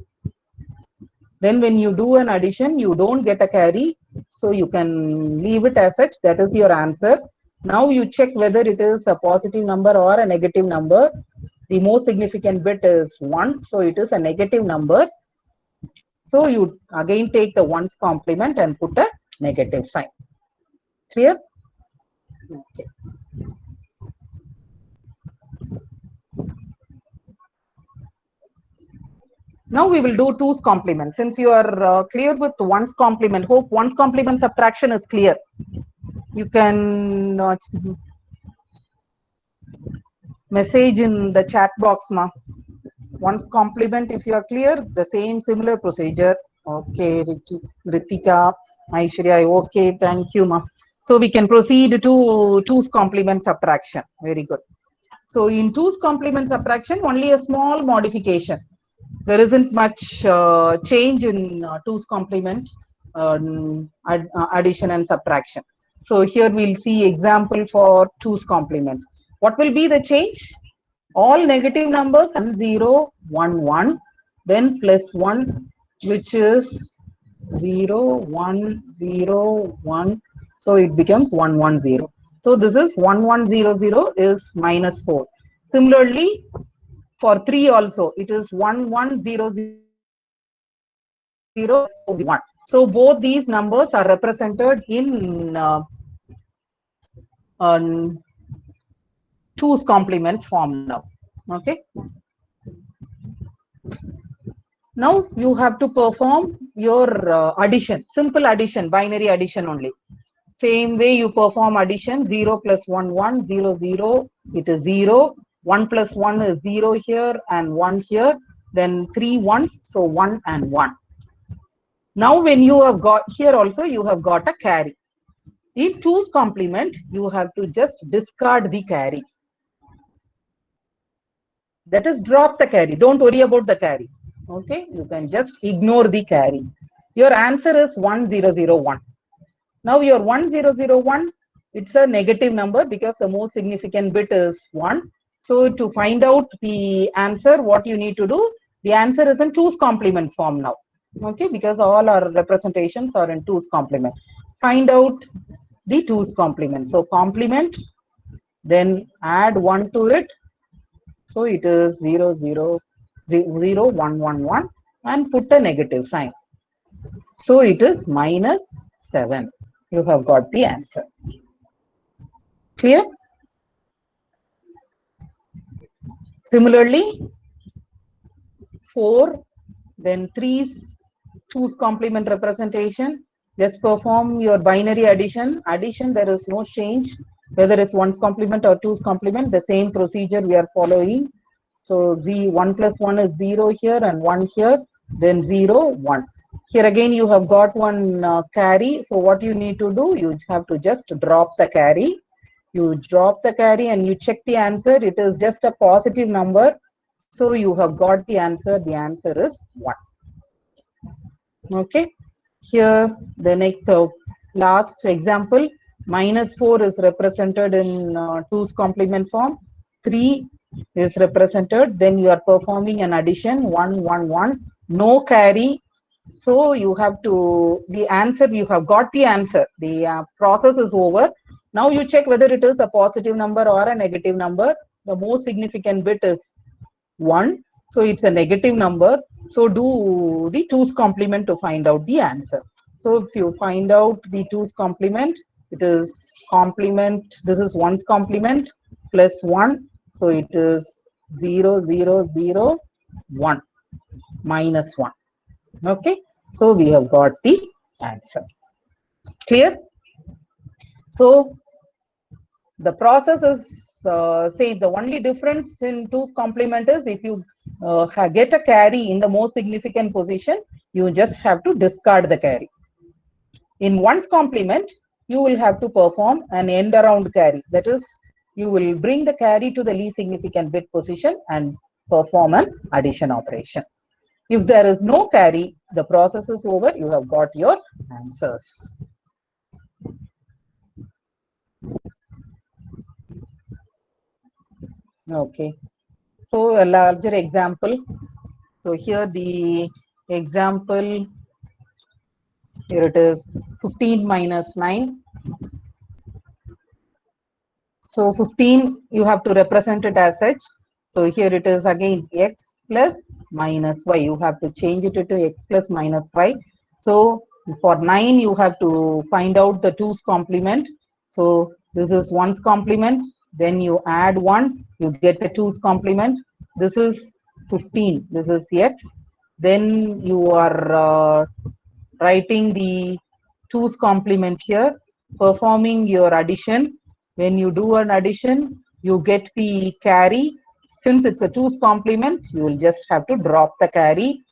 Then when you do an addition, you don't get a carry, so you can leave it as such. That is your answer. Now you check whether it is a positive number or a negative number. The most significant bit is 1, so it is a negative number. So you again take the ones complement and put a negative sign. Clear? Okay. Now we will do twos complement. Since you are clear with ones complement, hope ones complement subtraction is clear. You can message in the chat box, ma. Ones complement, if you are clear, the same similar procedure. Okay, Ritika, Aishwarya, okay, thank you, ma. So we can proceed to twos complement subtraction. Very good. So in twos complement subtraction, only a small modification. There isn't much change in twos complement addition and subtraction. So here we'll see example for twos complement. What will be the change? All negative numbers 0, 1, 1, then plus 1, which is 0, 1, 0, 1. So it becomes 1, 1, 0. So this is 1, 1, 0, 0 is minus 4. Similarly, for 3 also, it is 1, 1, 0, 0 1. So both these numbers are represented in twos complement form now. Okay. Now you have to perform your addition, simple addition, binary addition only. Same way you perform addition, 0 plus 1, 1, 0, 0, it is 0. 1 plus 1 is 0 here and 1 here. Then 3 ones, so 1 and 1. Now when you have got here also, you have got a carry. In twos complement, you have to just discard the carry. That is drop the carry. Don't worry about the carry. Okay, you can just ignore the carry. Your answer is 1001. Now your 1001, it's a negative number because the most significant bit is 1. So to find out the answer, what you need to do, the answer is in twos complement form now. Okay, because all our representations are in twos complement. Find out the twos complement. So complement, then add 1 to it. So it is 0, 0, 0, 1, 1, 1 and put a negative sign. So it is minus 7. You have got the answer. Clear? Similarly, 4, then 3's twos complement representation. Just perform your binary addition. Addition, there is no change. Whether it's ones complement or twos complement, the same procedure we are following. So 1 plus 1 is 0 here and 1 here, then 0, 1. Here again you have got one carry. So what you need to do, you have to just drop the carry. You drop the carry and you check the answer. It is just a positive number. So you have got the answer. The answer is 1. Okay. Here the next last example, minus 4 is represented in twos complement form. 3 is represented. Then you are performing an addition, 1, 1, 1. No carry. So you have to, the answer, you have got the answer. The process is over. Now you check whether it is a positive number or a negative number. The most significant bit is 1. So it's a negative number. So do the twos complement to find out the answer. So if you find out the twos complement, it is complement, this is one's complement plus 1. So it is 0, 0, 0, 1 minus 1. Okay. So we have got the answer. Clear? So the process is same. The only difference in twos complement is if you get a carry in the most significant position, you just have to discard the carry. In ones complement, you will have to perform an end around carry. That is, you will bring the carry to the least significant bit position and perform an addition operation. If there is no carry, the process is over. You have got your answers. Okay. So a larger example. So here the example, here it is 15 minus 9. So 15, you have to represent it as such. So here it is again x. plus minus y. You have to change it to x plus minus y. So for 9, you have to find out the 2's complement. So this is 1's complement. Then you add 1, you get the 2's complement. This is 15. This is x. Then you are writing the 2's complement here, performing your addition. When you do an addition, you get the carry. Since it's a 2's complement, you will just have to drop the carry.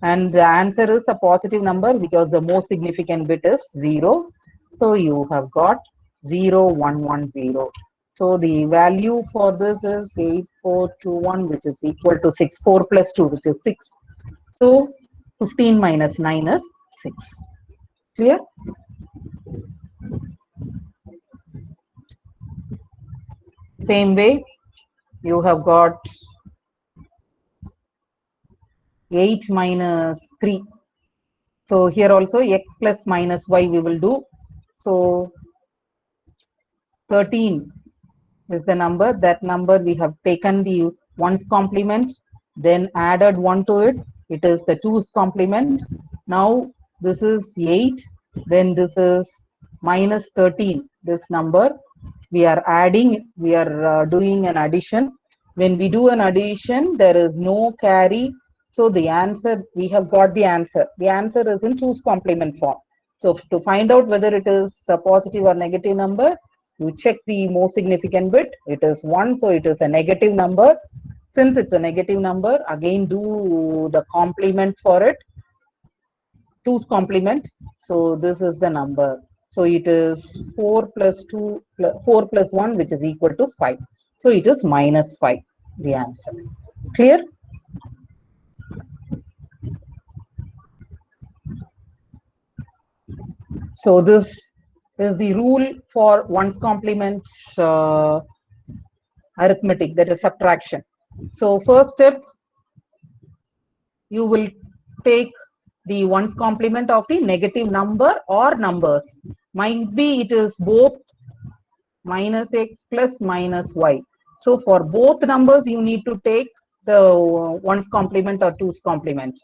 And the answer is a positive number because the most significant bit is 0. So you have got 0110. So the value for this is 8421, which is equal to 64 plus 2, which is 6. So 15 minus 9 is 6. Clear? Same way, you have got 8 minus 3. So here also x plus minus y we will do. So 13 is the number. That number we have taken the 1's complement, then added 1 to it. It is the 2's complement. Now this is 8, then this is minus 13. This number we are adding, we are doing an addition. When we do an addition, there is no carry. So the answer, we have got the answer. The answer is in 2's complement form. So to find out whether it is a positive or negative number, you check the most significant bit. It is 1, so it is a negative number. Since it's a negative number, again do the complement for it. 2's complement. So this is the number. So it is 4 plus 2, 4 plus 1, which is equal to 5. So it is minus 5, the answer. Clear? So this is the rule for 1's complement arithmetic, that is subtraction. So first step, you will take the 1's complement of the negative number or numbers. Might be it is both minus x plus minus y. So for both numbers, you need to take the 1's complement or 2's complement.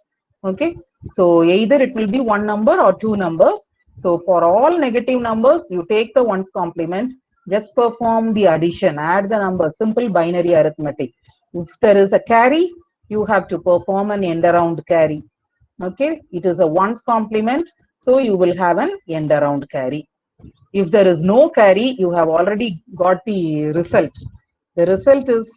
Okay. So either it will be one number or two numbers. So for all negative numbers, you take the 1's complement, just perform the addition, add the numbers, simple binary arithmetic. If there is a carry, you have to perform an end around carry. Okay, it is a 1's complement, so you will have an end around carry. If there is no carry, you have already got the result. The result is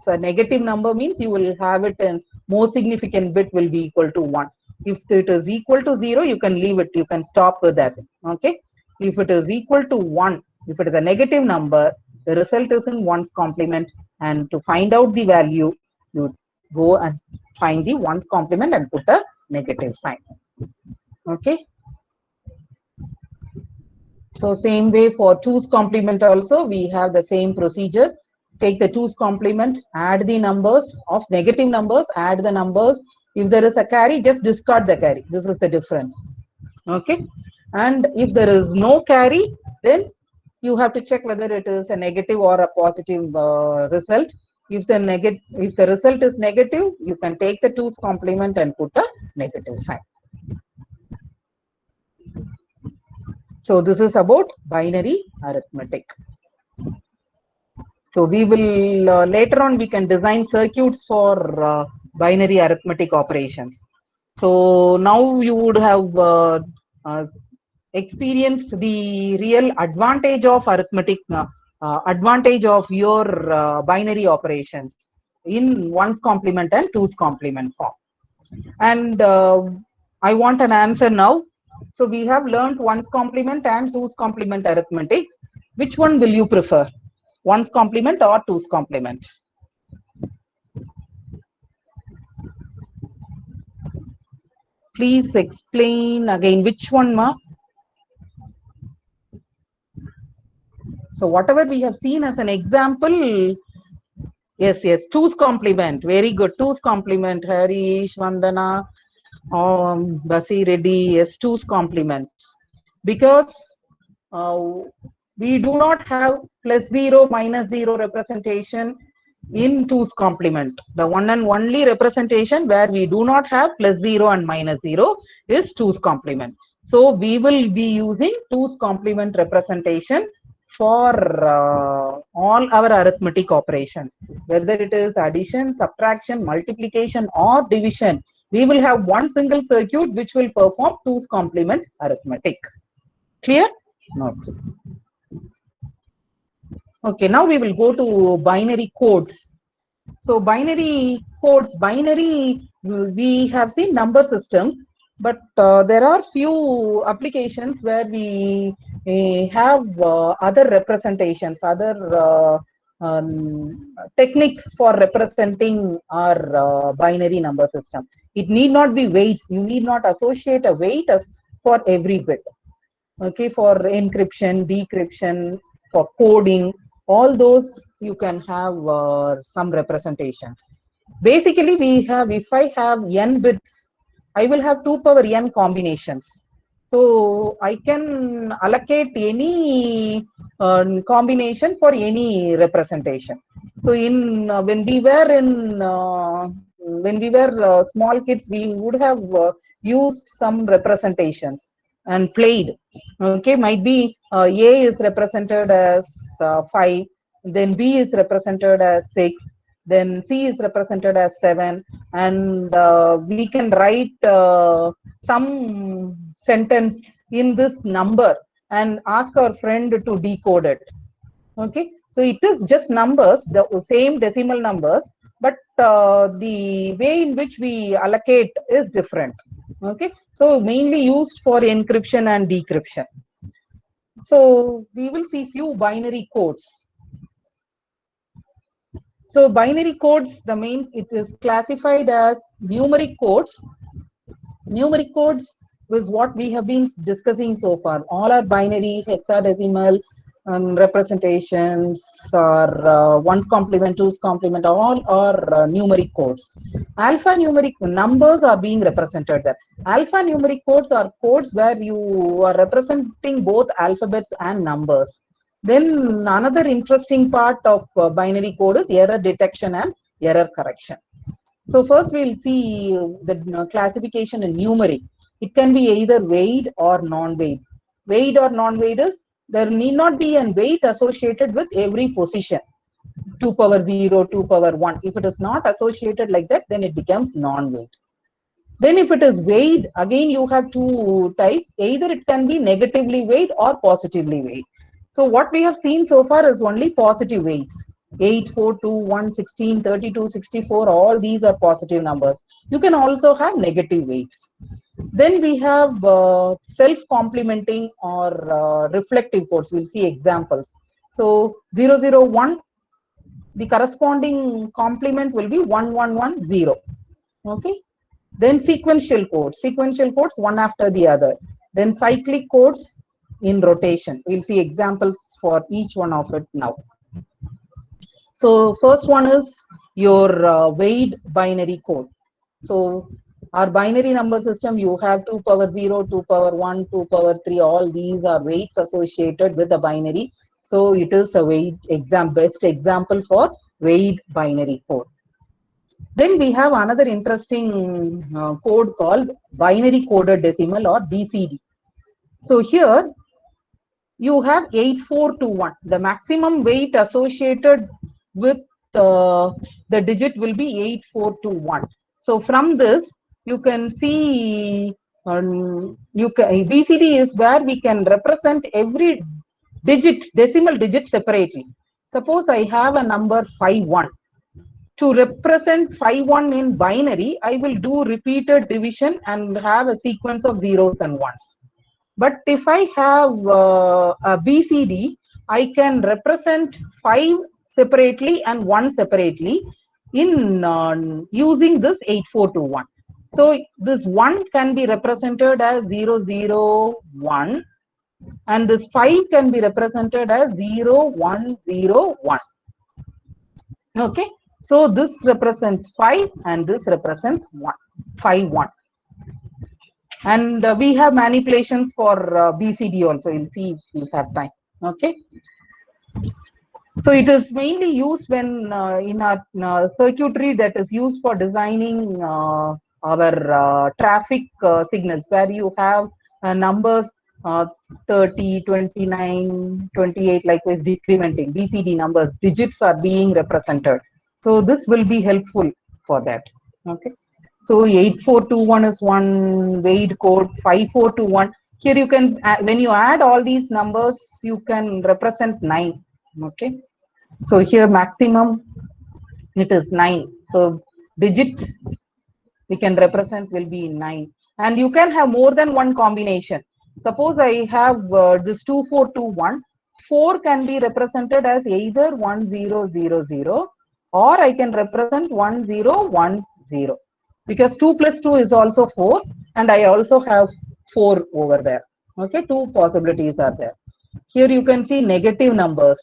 a negative number, means you will have it and most significant bit will be equal to 1. If it is equal to 0, you can leave it, you can stop with that. Okay. If it is equal to 1, if it is a negative number, the result is in 1's complement, and to find out the value, you go and find the 1's complement and put a negative sign. Okay. So same way for 2's complement also, we have the same procedure. Take the 2's complement, add the numbers of negative numbers, add the numbers. If there is a carry, just discard the carry. This is the difference. Okay. And if there is no carry, then you have to check whether it is a negative or a positive result. If the result is negative, you can take the 2's complement and put a negative sign. So this is about binary arithmetic. So we will later on we can design circuits for binary arithmetic operations. So now you would have experienced the real advantage of arithmetic, advantage of your binary operations in 1's complement and 2's complement form. And I want an answer now. So we have learned 1's complement and 2's complement arithmetic. Which one will you prefer? 1's complement or 2's complement? Please explain again which one, ma? So whatever we have seen as an example, yes, 2's complement, very good. 2's complement, Harish, Vandana, Basi Reddy, yes, 2's complement. Because we do not have plus 0, minus 0 representation in 2's complement. The one and only representation where we do not have plus 0 and minus 0 is 2's complement. So we will be using 2's complement representation for all our arithmetic operations, whether it is addition, subtraction, multiplication, or division. We will have one single circuit which will perform 2's complement arithmetic. Clear? Okay. Okay, now we will go to binary codes. So binary codes, we have seen number systems, but there are few applications where we have other representations, other techniques for representing our binary number system. It need not be weights. You need not associate a weight as for every bit. Okay, for encryption, decryption, for coding, all those you can have some representations. Basically, we have, if I have n bits, I will have 2 power n combinations. So I can allocate any combination for any representation. So in when we were small kids, we would have used some representations and played. Okay, might be A is represented as 5, then B is represented as 6, then C is represented as 7, and we can write some sentence in this number and ask our friend to decode it. Okay, so it is just numbers, the same decimal numbers, but the way in which we allocate is different. Okay, so mainly used for encryption and decryption. So we will see few binary codes. So binary codes, it is classified as numeric codes. Numeric codes is what we have been discussing so far. All are binary, hexadecimal representations, or one's complement, two's complement, all are numeric codes. Alphanumeric numbers are being represented there. Alphanumeric codes are codes where you are representing both alphabets and numbers. Then another interesting part of binary code is error detection and error correction. So first we'll see the classification in numeric. It can be either weight or non-weight. Weight or non-weight is there need not be a weight associated with every position. 2 power 0, 2 power 1. If it is not associated like that, then it becomes non-weight. Then if it is weight, again you have two types. Either it can be negatively weight or positively weight. So what we have seen so far is only positive weights. 8, 4, 2, 1, 16, 32, 64, all these are positive numbers. You can also have negative weights. Then we have self-complementing or reflective codes. We'll see examples. So 001, the corresponding complement will be 1110. Okay. Then sequential codes one after the other. Then cyclic codes in rotation. We'll see examples for each one of it now. So first one is your weight binary code. So our binary number system, you have 2 power 0, 2 power 1, 2 power 3, all these are weights associated with the binary. So it is a best example for weight binary code. Then we have another interesting code called binary coded decimal or BCD. So here you have 8421. The maximum weight associated with the digit will be 8421. So from this, you can see BCD is where we can represent every decimal digit separately. Suppose I have a number 51. To represent 51 in binary, I will do repeated division and have a sequence of zeros and ones. But if I have a BCD, I can represent 5 separately and 1 separately in using this 8421. So this 1 can be represented as 001 and this 5 can be represented as 0101. Okay. So this represents 5 and this represents 1, 5, 1. And we have manipulations for BCD also. We'll see if we have time. Okay. So it is mainly used when in our circuitry that is used for designing our traffic signals, where you have numbers uh, 30, 29, 28, likewise decrementing, BCD numbers, digits are being represented. So this will be helpful for that. Okay. So 8421 is one Wade code, 5421. Here you can, when you add all these numbers, you can represent 9. Okay. So here maximum it is 9. So digit we can represent will be 9. And you can have more than one combination. Suppose I have this 2421. 4 can be represented as either 1000 or I can represent 1010 because 2 plus 2 is also 4 and I also have 4 over there. Okay, two possibilities are there. Here you can see negative numbers.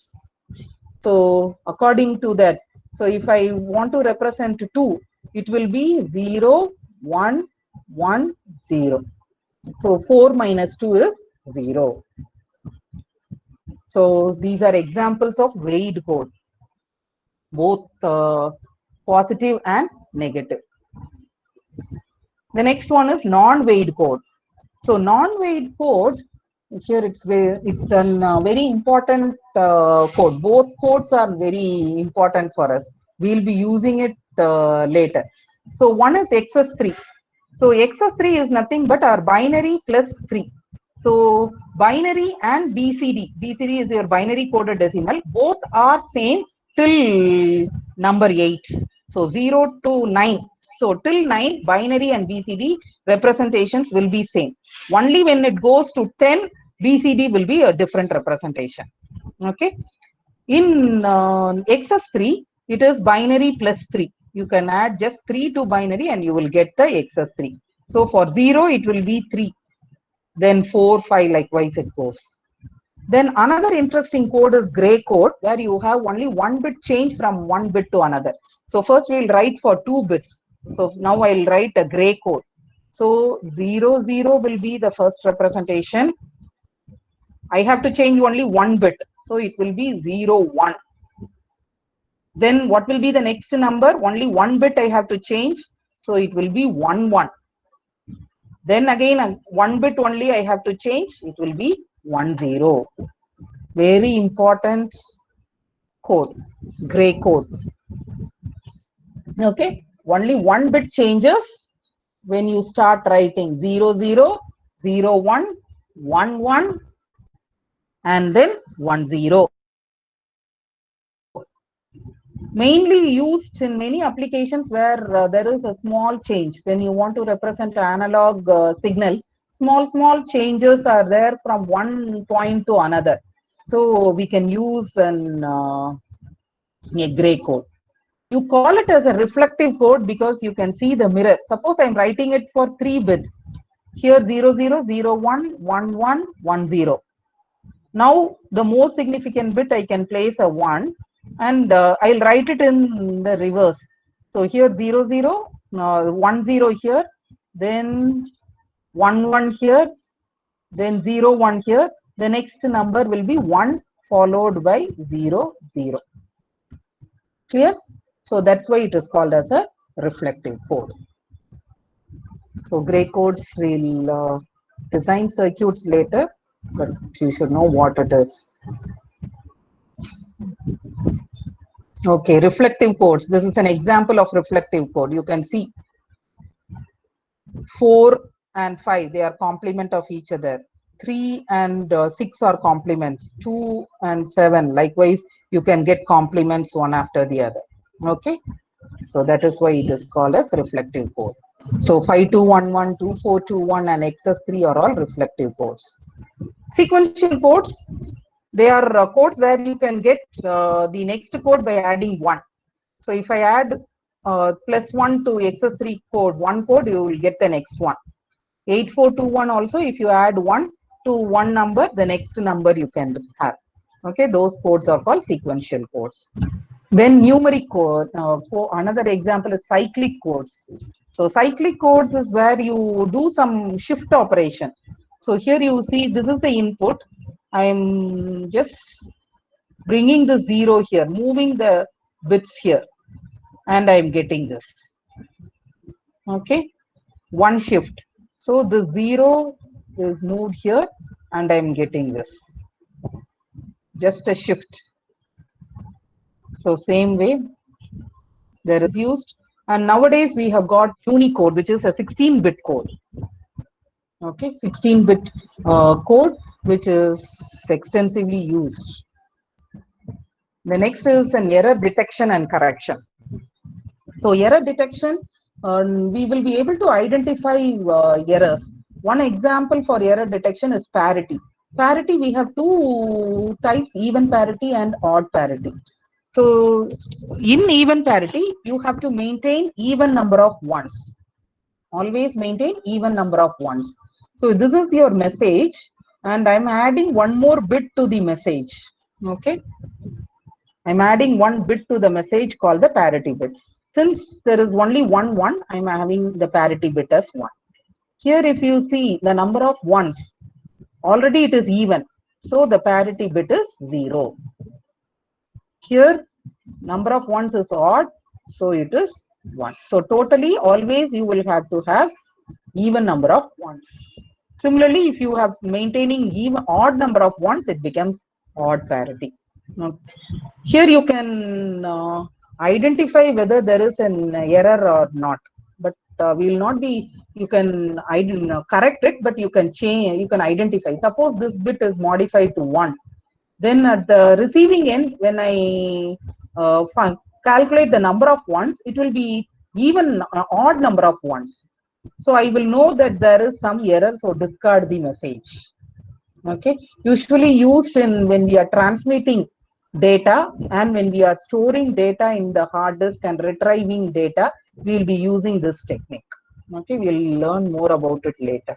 So according to that, so if I want to represent 2, it will be 0, 1, 1, 0. So 4 minus 2 is 0. So these are examples of Wade code, both positive and negative. The next one is non-Wade code. So non-Wade code, here it's an very important code. Both codes are very important for us. We'll be using it later. So one is XS3. So XS3 is nothing but our binary plus 3. So binary and BCD. BCD is your binary coded decimal. Both are same till number 8. So 0 to 9. So till 9, binary and BCD representations will be same. Only when it goes to 10, BCD will be a different representation. Okay. In XS3, it is binary plus 3. You can add just 3 to binary and you will get the XS3. So for 0, it will be 3. Then 4, 5, likewise it goes. Then another interesting code is gray code, where you have only one bit change from one bit to another. So first we will write for 2 bits. So now I will write a gray code. So 0, 0 will be the first representation. I have to change only one bit. So it will be 0, 1. Then what will be the next number? Only one bit I have to change. So it will be 1, 1. Then again, one bit only I have to change. It will be 1, 0. Very important code, gray code. Okay. Only one bit changes when you start writing 0, 0, 0, 1, 1, 1, and then 1, 0. Mainly used in many applications where there is a small change. When you want to represent analog signals, small changes are there from one point to another. So we can use a gray code. You call it as a reflective code because you can see the mirror. Suppose I'm writing it for 3 bits. Here 0, 0, 0, 1, 1, 1, 1, 0. Now the most significant bit I can place a 1 and I'll write it in the reverse. So here 0, 0, 1, 0 here, then 1, 1 here, then 0, 1 here. The next number will be 1 followed by 0, 0. Clear? So that's why it is called as a reflective code. So gray codes will design circuits later, but you should know what it is. Okay, reflective codes. This is an example of reflective code. You can see 4 and 5, they are complement of each other. 3 and 6 are complements. 2 and 7, likewise, you can get complements one after the other. Okay, so that is why it is called as reflective code. So 5211, 2421, and XS3 are all reflective codes. Sequential codes, they are codes where you can get the next code by adding 1. So if I add plus 1 to XS3 code, one code, you will get the next one. 8421 also, if you add 1 to one number, the next number you can have. Okay, those codes are called sequential codes. Then numeric code, another example is cyclic codes. So cyclic codes is where you do some shift operation. So here you see this is the input. I am just bringing the 0 here, moving the bits here, and I'm getting this. Okay, one shift. So the 0 is moved here, and I'm getting this. Just a shift. So same way, there is used. And nowadays we have got Unicode, which is a 16-bit code. Okay, 16-bit code, which is extensively used. The next is an error detection and correction. So error detection, we will be able to identify errors. One example for error detection is parity. Parity, we have two types, even parity and odd parity. So in even parity, you have to maintain even number of ones. Always maintain even number of ones. So this is your message, and I'm adding one more bit to the message. Okay, I'm adding one bit to the message called the parity bit. Since there is only one, I'm having the parity bit as 1. Here, if you see the number of ones, already it is even. So the parity bit is 0. Here, number of ones is odd. So it is 1. So totally, always you will have to have even number of ones. Similarly, if you have maintaining even odd number of ones, it becomes odd parity. Now, here you can identify whether there is an error or not, but we will not be, you can correct it, but you can change, you can identify. Suppose this bit is modified to 1. Then at the receiving end, when I calculate the number of ones, it will be even odd number of ones. So I will know that there is some error, so discard the message. Okay, usually used in when we are transmitting data and when we are storing data in the hard disk and retrieving data, we will be using this technique. Okay, we will learn more about it later.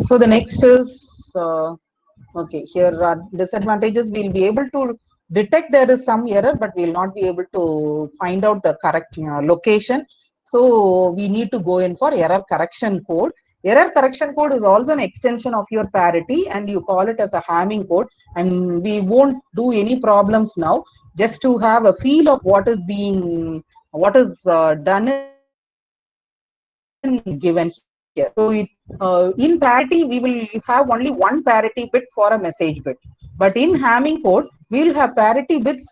So the next is okay, here are disadvantages. We'll be able to detect there is some error, but we'll not be able to find out the correct location. So we need to go in for error correction code. Error correction code is also an extension of your parity, and you call it as a Hamming code. And we won't do any problems now. Just to have a feel of what is being, what is done given here. So in parity, we will have only one parity bit for a message bit. But in Hamming code, we will have parity bits,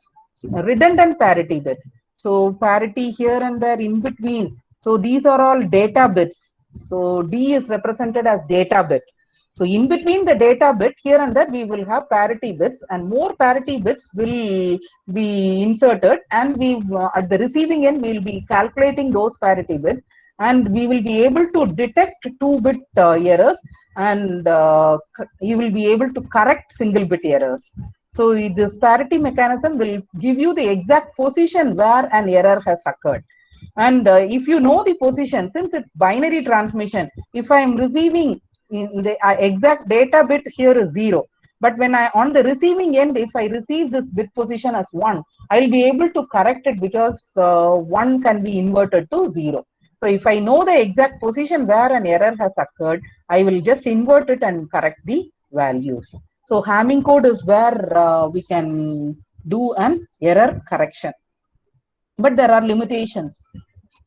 redundant parity bits. So parity here and there in between. So these are all data bits. So D is represented as data bit. So in between the data bit, here and there, we will have parity bits, and more parity bits will be inserted, and we at the receiving end, we will be calculating those parity bits, and we will be able to detect 2-bit errors, and you will be able to correct single-bit errors. So this parity mechanism will give you the exact position where an error has occurred. And if you know the position, since it's binary transmission, if I am receiving in the exact data bit here is 0, but when I on the receiving end, if I receive this bit position as 1, I'll be able to correct it because 1 can be inverted to 0. So if I know the exact position where an error has occurred, I will just invert it and correct the values. So Hamming code is where we can do an error correction. But there are limitations.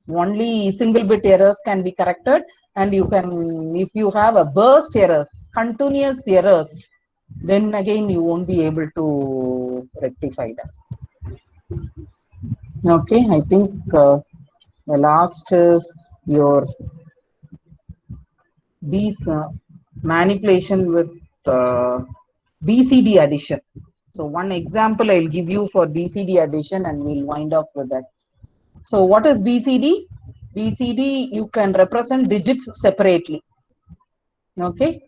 Only single bit errors can be corrected, and you can, if you have a burst errors, continuous errors, then again you won't be able to rectify that. Okay, I think the last is your these manipulation with BCD addition. So one example I'll give you for BCD addition, and we'll wind up with that. So what is BCD? BCD, you can represent digits separately. Okay.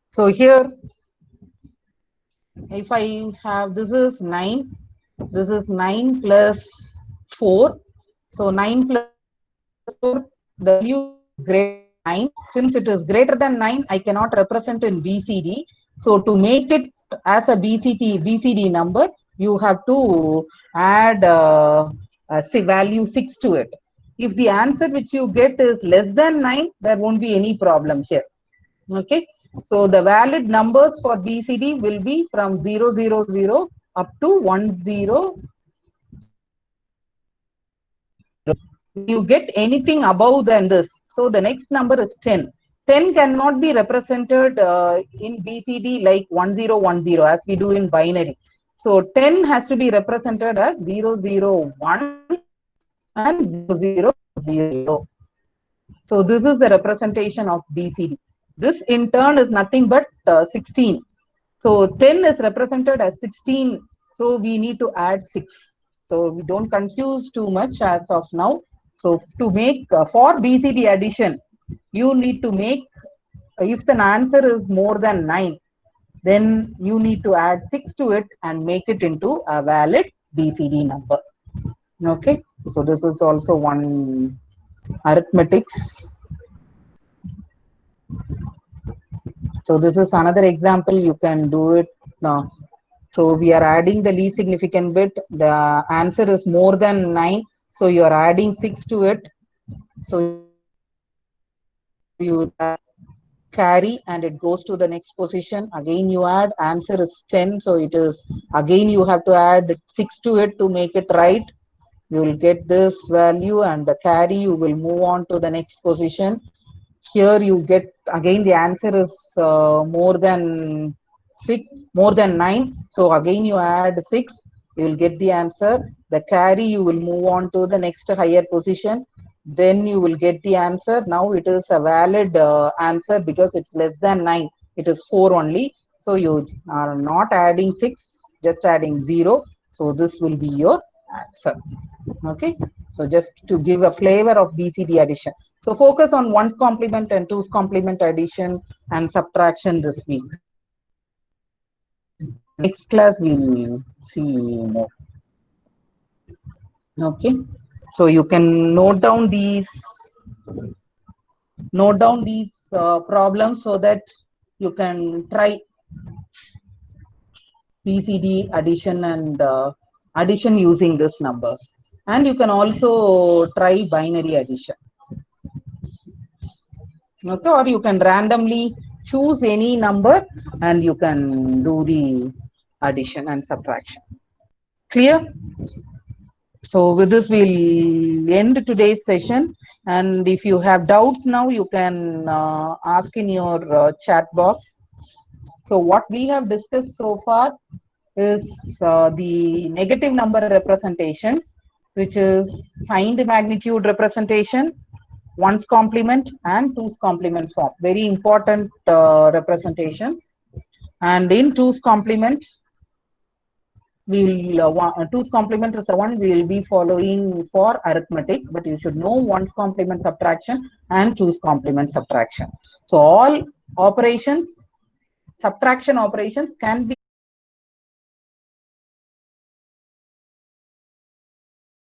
So here, if I have, this is 9, this is 9 plus 4. So 9 plus 4, the value is greater 9. Since it is greater than 9, I cannot represent in BCD. So to make it as a BCD number, you have to add value 6 to it. If the answer which you get is less than 9, there won't be any problem here. Okay. So the valid numbers for BCD will be from 000 up to 10. You get anything above than this. So the next number is 10. 10 cannot be represented in BCD like 1010 as we do in binary. So 10 has to be represented as 001 and 0000. So this is the representation of BCD. This in turn is nothing but 16. So 10 is represented as 16. So we need to add 6. So we don't confuse too much as of now. So to make for BCD addition, you need to make, if the answer is more than 9, then you need to add 6 to it and make it into a valid BCD number. Okay. So this is also one arithmetics. So this is another example. You can do it now. So we are adding the least significant bit. The answer is more than 9. So you are adding 6 to it. So you carry and it goes to the next position. Again you add, answer is 10. So it is, again you have to add 6 to it to make it right. You will get this value and the carry, you will move on to the next position. Here you get, again the answer is more than 6, more than 9. So again you add 6, you will get the answer. The carry, you will move on to the next higher position. Then you will get the answer. Now it is a valid answer because it's less than 9. It is 4 only. So you are not adding 6, just adding 0. So this will be your answer. Okay. So just to give a flavor of BCD addition. So focus on ones complement and twos complement addition and subtraction this week. Next class we'll see more. Okay. So you can note down these problems so that you can try BCD addition and addition using these numbers. And you can also try binary addition. Okay, or you can randomly choose any number and you can do the addition and subtraction. Clear? So with this we'll end today's session, and if you have doubts now you can ask in your chat box. So what we have discussed so far is the negative number representations, which is signed magnitude representation, ones complement and two's complement form. Very important representations. And in two's complement, we will two's complement is the one we will be following for arithmetic, but you should know one's complement subtraction and two's complement subtraction. So all operations, subtraction operations can be